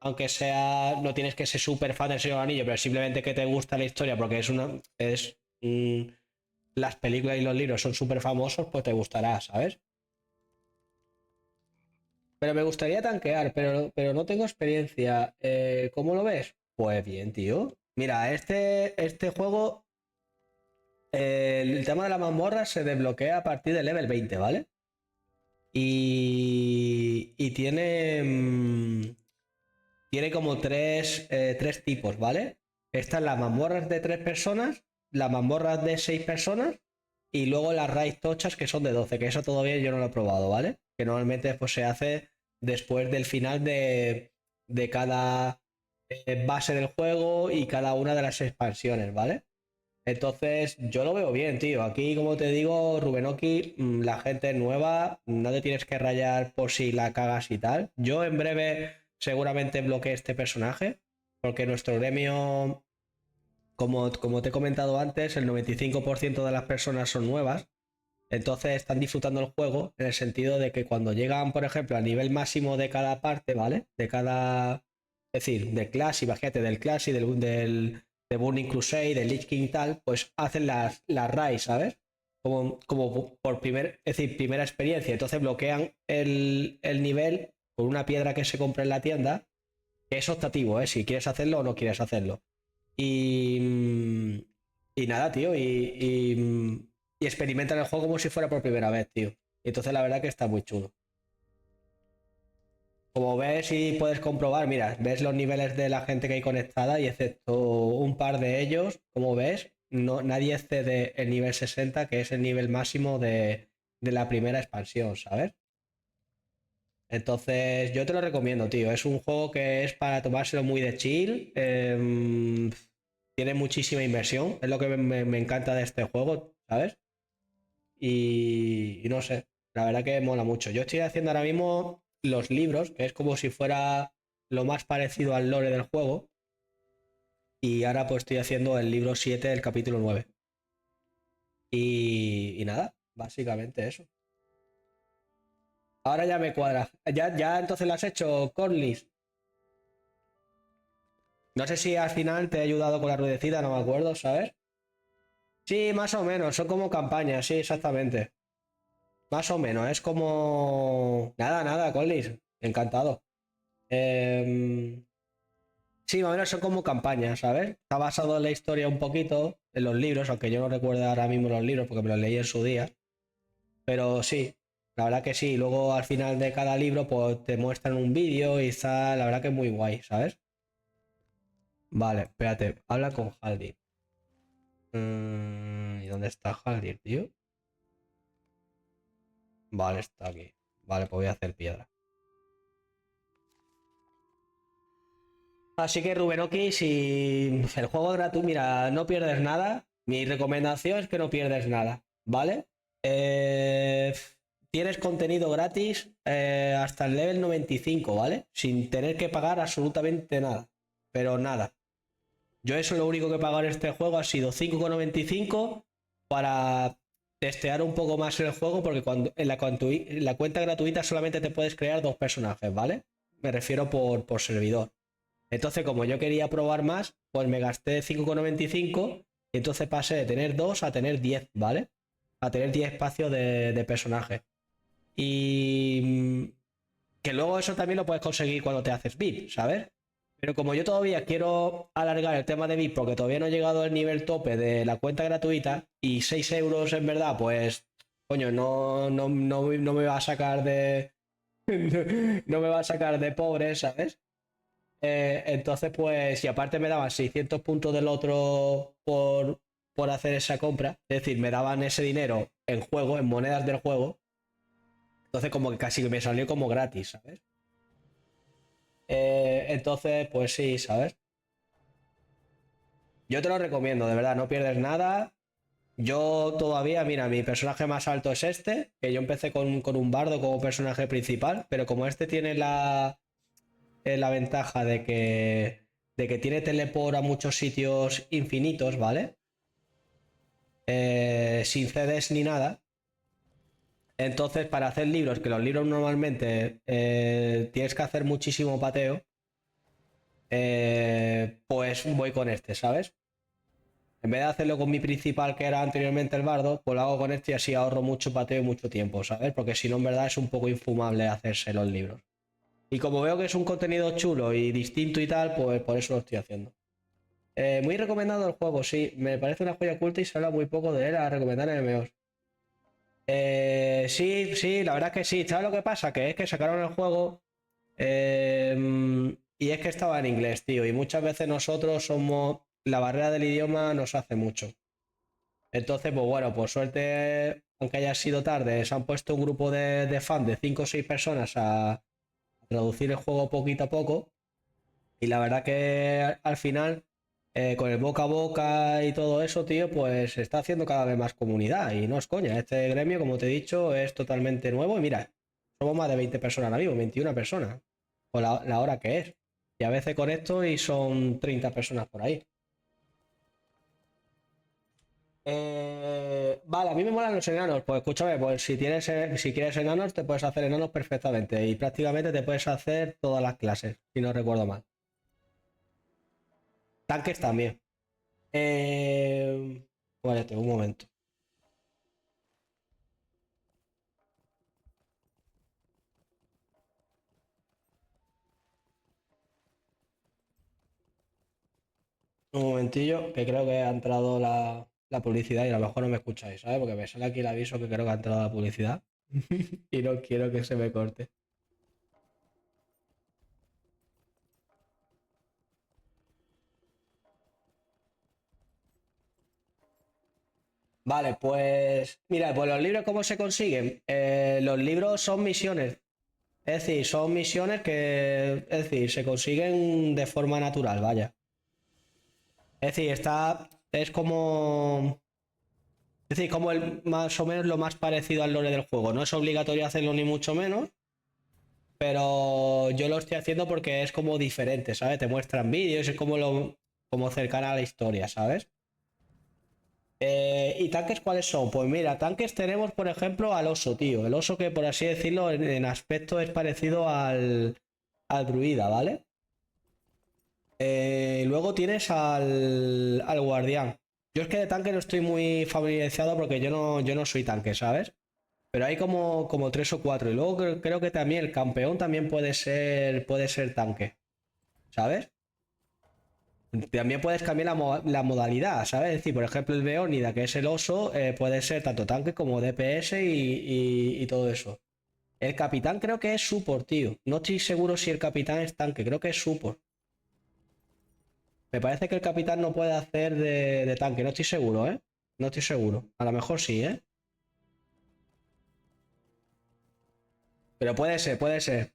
aunque sea, no tienes que ser súper fan del Señor del Anillo, pero simplemente que te gusta la historia porque las películas y los libros son súper famosos, pues te gustará, ¿sabes? Pero me gustaría tanquear, pero no tengo experiencia. ¿Cómo lo ves? Pues bien, tío. Mira, este juego, el tema de la mazmorra se desbloquea a partir del level 20, ¿vale? Y tiene como tres tipos, ¿vale? Están las mazmorras de 3 personas, las mazmorras de 6 personas y luego las raid tochas que son de 12, que eso todavía yo no lo he probado, ¿vale? Que normalmente pues, se hace después del final de cada base del juego y cada una de las expansiones, ¿vale? Entonces, yo lo veo bien, tío. Aquí, como te digo, Rubenoki, la gente es nueva, no te tienes que rayar por si la cagas y tal. Yo en breve seguramente bloqueé este personaje, porque nuestro gremio, como te he comentado antes, el 95% de las personas son nuevas, entonces están disfrutando el juego en el sentido de que cuando llegan, por ejemplo, al nivel máximo de cada parte, ¿vale? Es decir, del Clash, imagínate, del Clash y de Burning Crusade, del Lich King y tal, pues hacen las raids, ¿sabes? Como por es decir, primera experiencia. Entonces bloquean el nivel con una piedra que se compra en la tienda, que es optativo, ¿eh? Si quieres hacerlo o no quieres hacerlo. Y, y nada, tío, y experimentan el juego como si fuera por primera vez, tío. Y entonces la verdad que está muy chulo. Como ves y puedes comprobar, mira, ves los niveles de la gente que hay conectada y excepto un par de ellos, como ves, no, nadie excede el nivel 60, que es el nivel máximo de la primera expansión, ¿sabes? Entonces, yo te lo recomiendo, tío. Es un juego que es para tomárselo muy de chill. Tiene muchísima inversión. Es lo que me encanta de este juego, ¿sabes? Y no sé, la verdad que mola mucho. Yo estoy haciendo ahora mismo los libros, que es como si fuera lo más parecido al lore del juego. Y ahora pues estoy haciendo el libro 7 del capítulo 9. Y nada, básicamente eso. Ahora ya me cuadra. Ya entonces lo has hecho, Corlys. No sé si al final te he ayudado con la ruedecita, no me acuerdo, ¿sabes? Sí, más o menos, son como campañas, sí, exactamente. Más o menos, es como... Nada, nada, Collis, encantado. Em, Sí, más o menos son como campañas, ¿sabes? Está basado en la historia un poquito, en los libros, aunque yo no recuerdo ahora mismo los libros porque me los leí en su día. Pero sí, la verdad que sí. Luego al final de cada libro, pues te muestran un vídeo y está, la verdad que es muy guay, ¿sabes? Vale, espérate, habla con Haldir. ¿Y dónde está Haldir, tío? Vale, está aquí. Vale, pues voy a hacer piedra. Así que Rubenoki, si el juego es gratuito, mira, no pierdes nada. Mi recomendación es que no pierdes nada, ¿vale? Eh, Tienes contenido gratis hasta el level 95, ¿vale? Sin tener que pagar absolutamente nada. Pero nada. Yo eso lo único que he pagado en este juego ha sido 5,95 para testear un poco más el juego porque cuando en la cuenta gratuita solamente te puedes crear 2 personajes, ¿vale? Me refiero por servidor. Entonces, como yo quería probar más, pues me gasté 5,95 y entonces pasé de tener 2 a tener 10, ¿vale? A tener 10 espacios de personaje. Y que luego eso también lo puedes conseguir cuando te haces VIP, ¿sabes? Pero como yo todavía quiero alargar el tema de VIP porque todavía no he llegado al nivel tope de la cuenta gratuita y 6 euros en verdad, pues, coño, no me va a sacar de... no me va a sacar de pobre, ¿sabes? Entonces, pues, y aparte me daban 600 puntos del otro por hacer esa compra, es decir, me daban ese dinero en juego, en monedas del juego, entonces como que casi me salió como gratis, ¿sabes? Entonces, pues sí, ¿sabes? Yo te lo recomiendo, de verdad, no pierdes nada. Yo todavía, mira, mi personaje más alto es este, que yo empecé con un bardo como personaje principal, pero como este tiene la ventaja de que tiene teleport a muchos sitios infinitos, ¿vale? Sin CDs ni nada. Entonces, para hacer libros, que los libros normalmente tienes que hacer muchísimo pateo, pues voy con este, ¿sabes? En vez de hacerlo con mi principal, que era anteriormente el bardo, pues lo hago con este y así ahorro mucho pateo y mucho tiempo, ¿sabes? Porque si no, en verdad es un poco infumable hacerse los libros. Y como veo que es un contenido chulo y distinto y tal, pues por eso lo estoy haciendo. Muy recomendado el juego, sí. Me parece una joya oculta y se habla muy poco de él a recomendar MMOs. Sí, sí, la verdad es que sí. ¿Sabes lo que pasa? Que es que sacaron el juego y es que estaba en inglés, tío. Y muchas veces nosotros somos... La barrera del idioma nos hace mucho. Entonces, pues bueno, por suerte, aunque haya sido tarde, se han puesto un grupo de fans de 5 o 6 personas a traducir el juego poquito a poco. Y la verdad que al final, con el boca a boca y todo eso, tío, pues se está haciendo cada vez más comunidad. Y no es coña, este gremio, como te he dicho, es totalmente nuevo. Y mira, somos más de 20 personas ahora mismo, 21 personas, o la hora que es. Y a veces conecto y son 30 personas por ahí. Vale, a mí me molan los enanos. Pues escúchame, pues si quieres enanos, te puedes hacer enanos perfectamente. Y prácticamente te puedes hacer todas las clases, si no recuerdo mal. Tanques también. Espérate, un momento. Un momentillo, que creo que ha entrado la publicidad y a lo mejor no me escucháis, ¿sabes? Porque me sale aquí el aviso que creo que ha entrado la publicidad y no quiero que se me corte. Vale, pues mira, pues los libros, ¿cómo se consiguen? Los libros son misiones. Es decir, son misiones que, es decir, se consiguen de forma natural, vaya. Es decir, es como, es decir, como más o menos lo más parecido al lore del juego. No es obligatorio hacerlo ni mucho menos, pero yo lo estoy haciendo porque es como diferente, ¿sabes? Te muestran vídeos, es como cercana a la historia, ¿sabes? ¿Y tanques cuáles son? Pues mira, tanques tenemos, por ejemplo, al oso, tío. El oso que, por así decirlo, en aspecto es parecido al druida, ¿vale? Luego tienes al guardián. Yo es que de tanque no estoy muy familiarizado porque yo no soy tanque, ¿sabes? Pero hay como tres o cuatro. Y luego creo que también el campeón también puede ser tanque, ¿sabes? También puedes cambiar la modalidad, ¿sabes? Es decir, por ejemplo, el Beónida, que es el oso, puede ser tanto tanque como DPS y todo eso. El capitán creo que es support, tío. No estoy seguro si el capitán es tanque, creo que es support. Me parece que el capitán no puede hacer de tanque, no estoy seguro, ¿eh? No estoy seguro. A lo mejor sí, ¿eh? Pero puede ser, puede ser.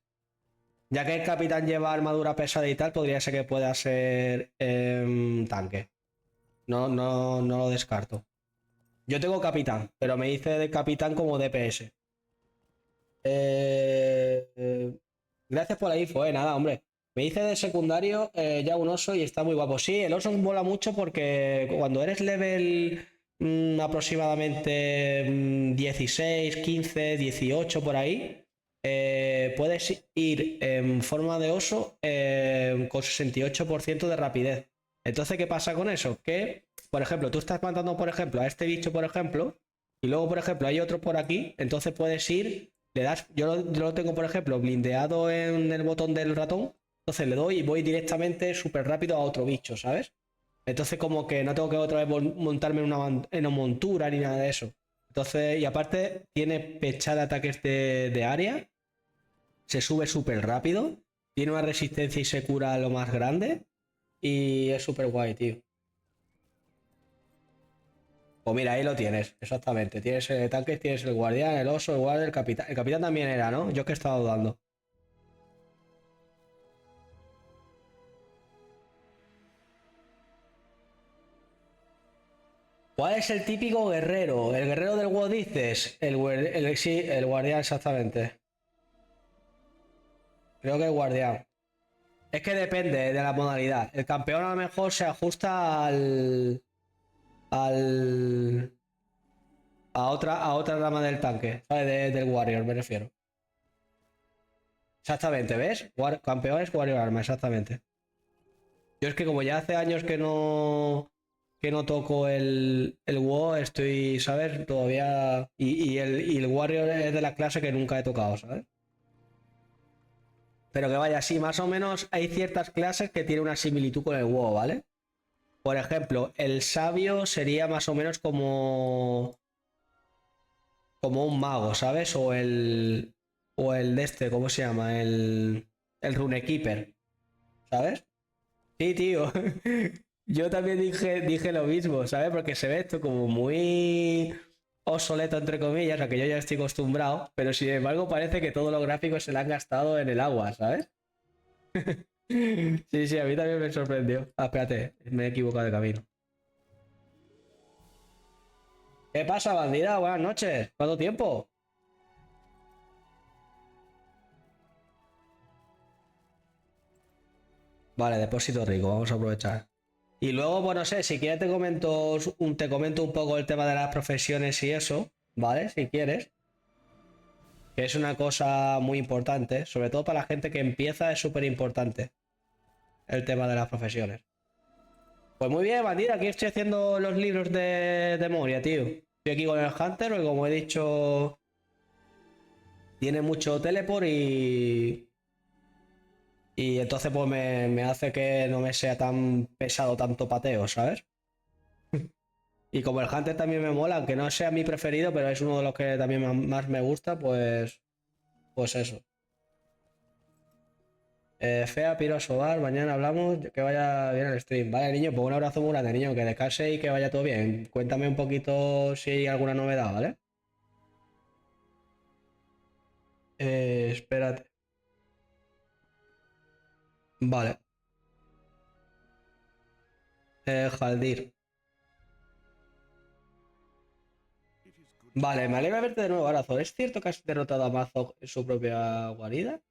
Ya que el capitán lleva armadura pesada y tal, podría ser que pueda ser tanque. No, no, no lo descarto. Yo tengo capitán, pero me hice de capitán como DPS. Gracias por la info, nada, hombre. Me hice de secundario ya un oso y está muy guapo. Sí, el oso mola mucho porque cuando eres level aproximadamente 16, 15, 18 por ahí, puedes ir en forma de oso con 68% de rapidez. Entonces, ¿qué pasa con eso? Que, por ejemplo, tú estás matando, por ejemplo, a este bicho, por ejemplo, y luego, por ejemplo, hay otro por aquí, entonces puedes ir, le das, yo lo tengo, por ejemplo, blindeado en el botón del ratón, entonces le doy y voy directamente súper rápido a otro bicho, ¿sabes? Entonces como que no tengo que otra vez montarme en una montura ni nada de eso. Entonces, y aparte tiene pechada de ataques de área, se sube súper rápido, tiene una resistencia y se cura a lo más grande y es súper guay, tío. Pues mira, ahí lo tienes, exactamente. Tienes tanques, tienes el guardián, el oso, el guardia, el capitán. El capitán también era, ¿no? Yo es que estaba dudando. ¿Cuál es el típico guerrero? ¿El guerrero del WoW dices? Sí, el guardián, exactamente. Creo que el guardián. Es que depende de la modalidad. El campeón a lo mejor se ajusta al a otra rama del tanque, ¿sabes? Del Warrior, me refiero. Exactamente, ¿ves? Campeón es Warrior Arma, exactamente. Yo es que como ya hace años que no toco el WoW, estoy, ¿sabes? Todavía. Y el Warrior es de la clase que nunca he tocado, ¿sabes? Pero que vaya, sí, más o menos hay ciertas clases que tienen una similitud con el WoW, ¿vale? Por ejemplo, el sabio sería más o menos como un mago, ¿sabes? O el de este, ¿cómo se llama? El Runekeeper, ¿sabes? Sí, tío. Yo también dije lo mismo, ¿sabes? Porque se ve esto como muy obsoleto, entre comillas, a que yo ya estoy acostumbrado, pero sin embargo parece que todos los gráficos se le han gastado en el agua, ¿sabes? Sí, sí, a mí también me sorprendió. Ah, espérate, me he equivocado de camino. ¿Qué pasa, bandida? Buenas noches. ¿Cuánto tiempo? Vale, depósito rico, vamos a aprovechar. Y luego, pues no sé, si quieres te comento un poco el tema de las profesiones y eso, ¿vale? Si quieres, que es una cosa muy importante, sobre todo para la gente que empieza, es súper importante el tema de las profesiones. Pues muy bien, bandida, aquí estoy haciendo los libros de Moria, tío. Estoy aquí con el Hunter, que como he dicho, tiene mucho teleport y entonces pues me hace que no me sea tan pesado tanto pateo, ¿sabes? Y como el Hunter también me mola, aunque no sea mi preferido, pero es uno de los que también más me gusta, pues eso. Fea, piro a sobar, mañana hablamos, que vaya bien el stream. Vale, niño, pues un abrazo muy grande, niño, que descanse y que vaya todo bien. Cuéntame un poquito si hay alguna novedad, ¿vale? Espérate. Vale. Jaldir. Vale, me alegra verte de nuevo, Arazor. ¿Es cierto que has derrotado a Mazog en su propia guarida?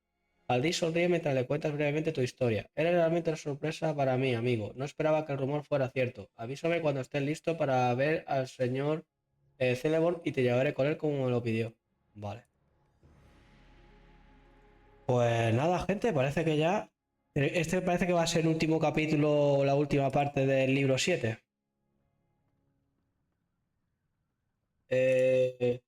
Jaldir sonríe mientras le cuentas brevemente tu historia. Era realmente una sorpresa para mí, amigo. No esperaba que el rumor fuera cierto. Avísame cuando estés listo para ver al señor Celeborn y te llevaré con él como me lo pidió. Vale. Pues nada, gente, parece que ya. Este parece que va a ser el último capítulo, la última parte del libro 7. Eh,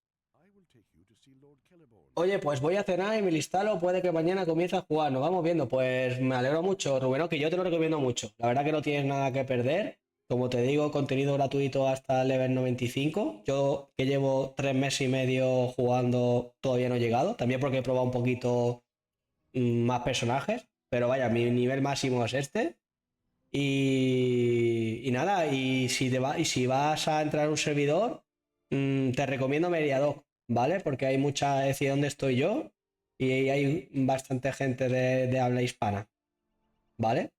Oye, pues voy a cenar y me instalo. Puede que mañana comience a jugar. Nos vamos viendo. Pues me alegro mucho, Rubén, que yo te lo recomiendo mucho. La verdad que no tienes nada que perder. Como te digo, contenido gratuito hasta el level 95. Yo que llevo 3 meses y medio jugando, todavía no he llegado. También porque he probado un poquito más personajes. Pero vaya, mi nivel máximo es este. Y nada, y si vas a entrar a un servidor, te recomiendo Meriadoc, ¿vale? Porque hay mucha, es decir, donde estoy yo y hay bastante gente de habla hispana, ¿vale?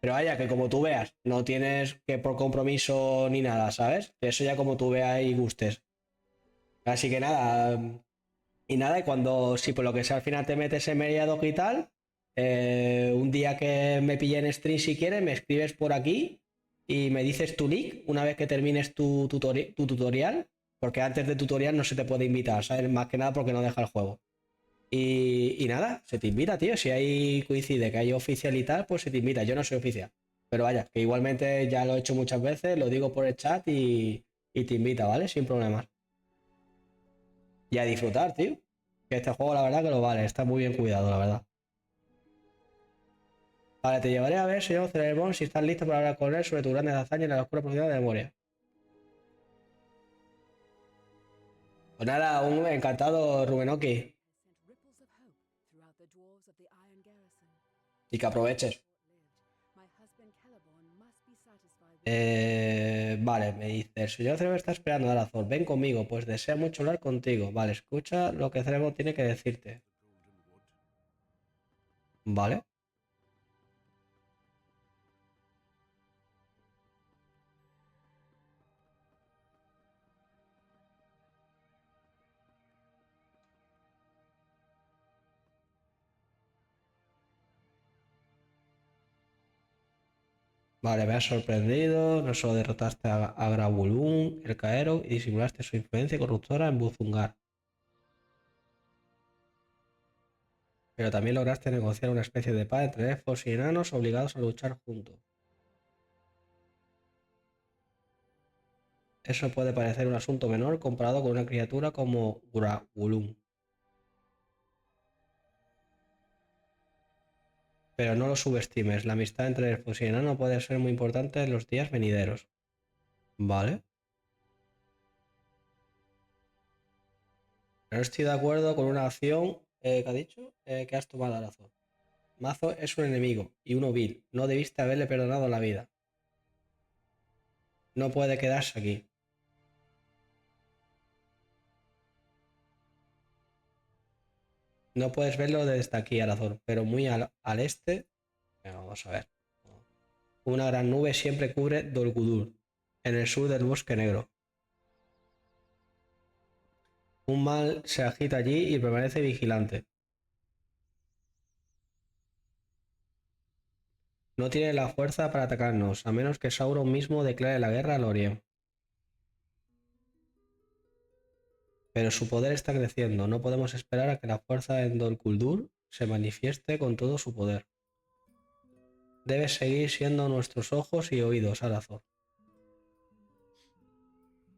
Pero vaya, que como tú veas, no tienes que por compromiso ni nada, ¿sabes? Eso ya como tú veas y gustes. Así que nada, y nada, y si por lo que sea al final te metes en Meriadoc y tal, un día que me pille en stream si quieres, me escribes por aquí y me dices tu nick una vez que termines tu tutorial, porque antes de tutorial no se te puede invitar, ¿sabes? Más que nada porque no deja el juego. Y nada, se te invita, tío. Si ahí coincide que hay oficial y tal, pues se te invita. Yo no soy oficial. Pero vaya, que igualmente ya lo he hecho muchas veces, lo digo por el chat y te invita, ¿vale? Sin problemas. Y a disfrutar, tío. Que este juego, la verdad, que lo vale. Está muy bien cuidado, la verdad. Vale, te llevaré a ver, señor Cerebron, si estás listo para hablar con él sobre tus grandes hazañas en la oscura profundidad de memoria. Pues nada, un encantado, Rubenoki. Y que aproveches. Vale, me dice, el señor Cerebro está esperando a Arazor. Ven conmigo, pues desea mucho hablar contigo. Vale, escucha lo que Cerebro tiene que decirte. Vale. Vale, me has sorprendido. No solo derrotaste a Gravulun, el Caero, y disimulaste su influencia corruptora en Buzungar, pero también lograste negociar una especie de paz entre elfos y enanos obligados a luchar juntos. Eso puede parecer un asunto menor comparado con una criatura como Gravulun, pero no lo subestimes. La amistad entre elfos y enanos puede ser muy importante en los días venideros. Vale. No estoy de acuerdo con una acción que ha dicho que has tomado a razón. Mazo es un enemigo y uno vil. No debiste haberle perdonado la vida. No puede quedarse aquí. No puedes verlo desde aquí, Arazor, pero muy al este. Vamos a ver. Una gran nube siempre cubre Dol Guldur, en el sur del Bosque Negro. Un mal se agita allí y permanece vigilante. No tiene la fuerza para atacarnos, a menos que Sauron mismo declare la guerra a Lorien. Pero su poder está creciendo. No podemos esperar a que la fuerza en Dol Guldur se manifieste con todo su poder. Debes seguir siendo nuestros ojos y oídos, Arazor.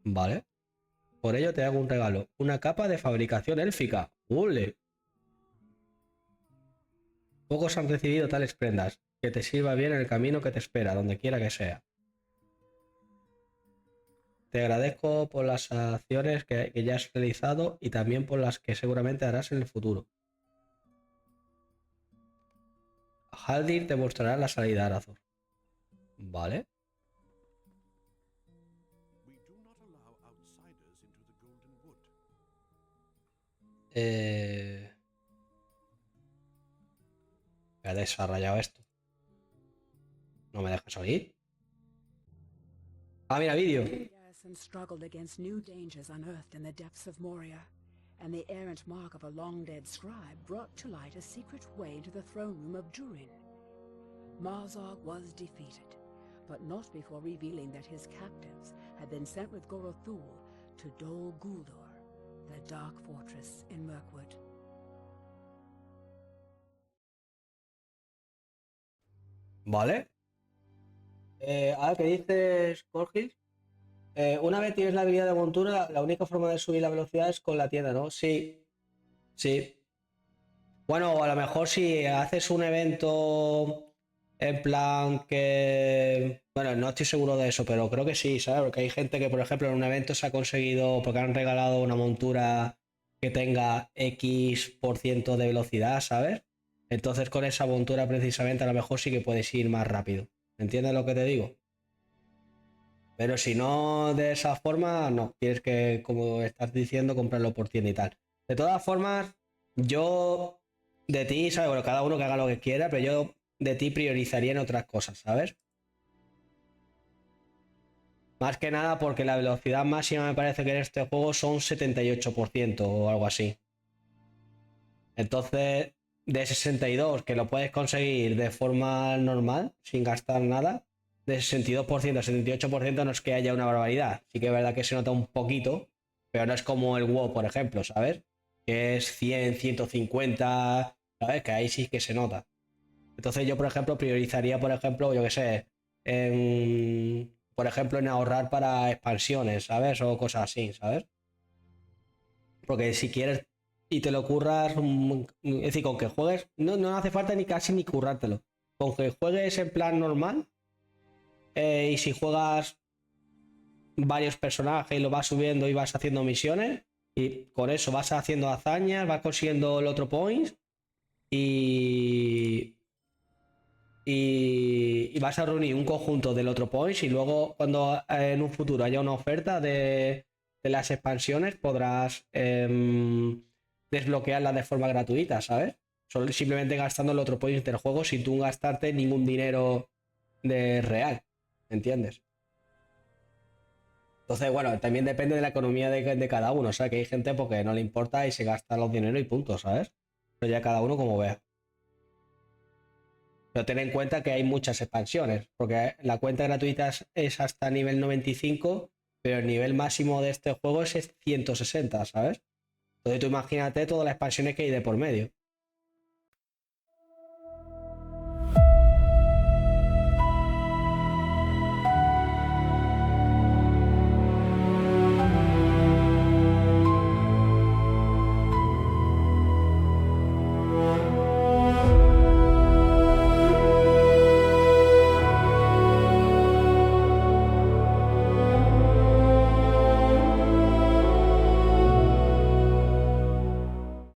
Vale. Por ello te hago un regalo. Una capa de fabricación élfica. ¡Ule! Pocos han recibido tales prendas. Que te sirva bien en el camino que te espera, donde quiera que sea. Te agradezco por las acciones que ya has realizado y también por las que seguramente harás en el futuro. Haldir te mostrará la salida, Arazor. Vale. Me ha desarrollado esto. No me deja salir. Ah, mira, vídeo. Garrison struggled against new dangers unearthed in the depths of Moria, and the errant mark of a long-dead scribe brought to light a secret way to the throne room of Durin. Marzog was defeated, but not before revealing that his captives had been sent with Gorothul to Dol Guldur, the dark fortress in Mirkwood. Vale. ¿Qué dices, Corgis? Una vez tienes la habilidad de montura, la única forma de subir la velocidad es con la tienda, ¿no? Sí, sí. Bueno, o a lo mejor si haces un evento en plan que... Bueno, no estoy seguro de eso, pero creo que sí, ¿sabes? Porque hay gente que, por ejemplo, en un evento se ha conseguido, porque han regalado una montura que tenga X% de velocidad, ¿sabes? Entonces con esa montura precisamente a lo mejor sí que puedes ir más rápido. ¿Entiendes lo que te digo? Pero si no de esa forma, no. Tienes que, como estás diciendo, comprarlo por tienda y tal. De todas formas, yo de ti, ¿sabes? Bueno, cada uno que haga lo que quiera, pero yo de ti priorizaría en otras cosas, ¿sabes? Más que nada porque la velocidad máxima me parece que en este juego son 78% o algo así. Entonces, de 62 que lo puedes conseguir de forma normal, sin gastar nada, de 62% a 78% no es que haya una barbaridad. Sí que es verdad que se nota un poquito, pero no es como el WoW, por ejemplo, ¿sabes? Que es 100, 150, ¿sabes? Que ahí sí que se nota. Entonces yo, por ejemplo, priorizaría, por ejemplo, yo qué sé, por ejemplo, en ahorrar para expansiones, ¿sabes? O cosas así, ¿sabes? Porque si quieres y te lo curras, es decir, con que juegues, no hace falta ni casi ni currártelo. Con que juegues en plan normal, y si juegas varios personajes y lo vas subiendo y vas haciendo misiones, y con eso vas haciendo hazañas, vas consiguiendo el otro points y, y vas a reunir un conjunto del otro points y luego cuando en un futuro haya una oferta de las expansiones podrás desbloquearla de forma gratuita, ¿sabes? Solo simplemente gastando el otro point del juego sin tú gastarte ningún dinero de real, ¿entiendes? Entonces, bueno, también depende de la economía de cada uno, o sea, que hay gente porque no le importa y se gasta los dineros y punto, ¿sabes? Pero ya cada uno como vea. Pero ten en cuenta que hay muchas expansiones, porque la cuenta gratuita es hasta nivel 95, pero el nivel máximo de este juego es 160, ¿sabes? Entonces tú imagínate todas las expansiones que hay de por medio.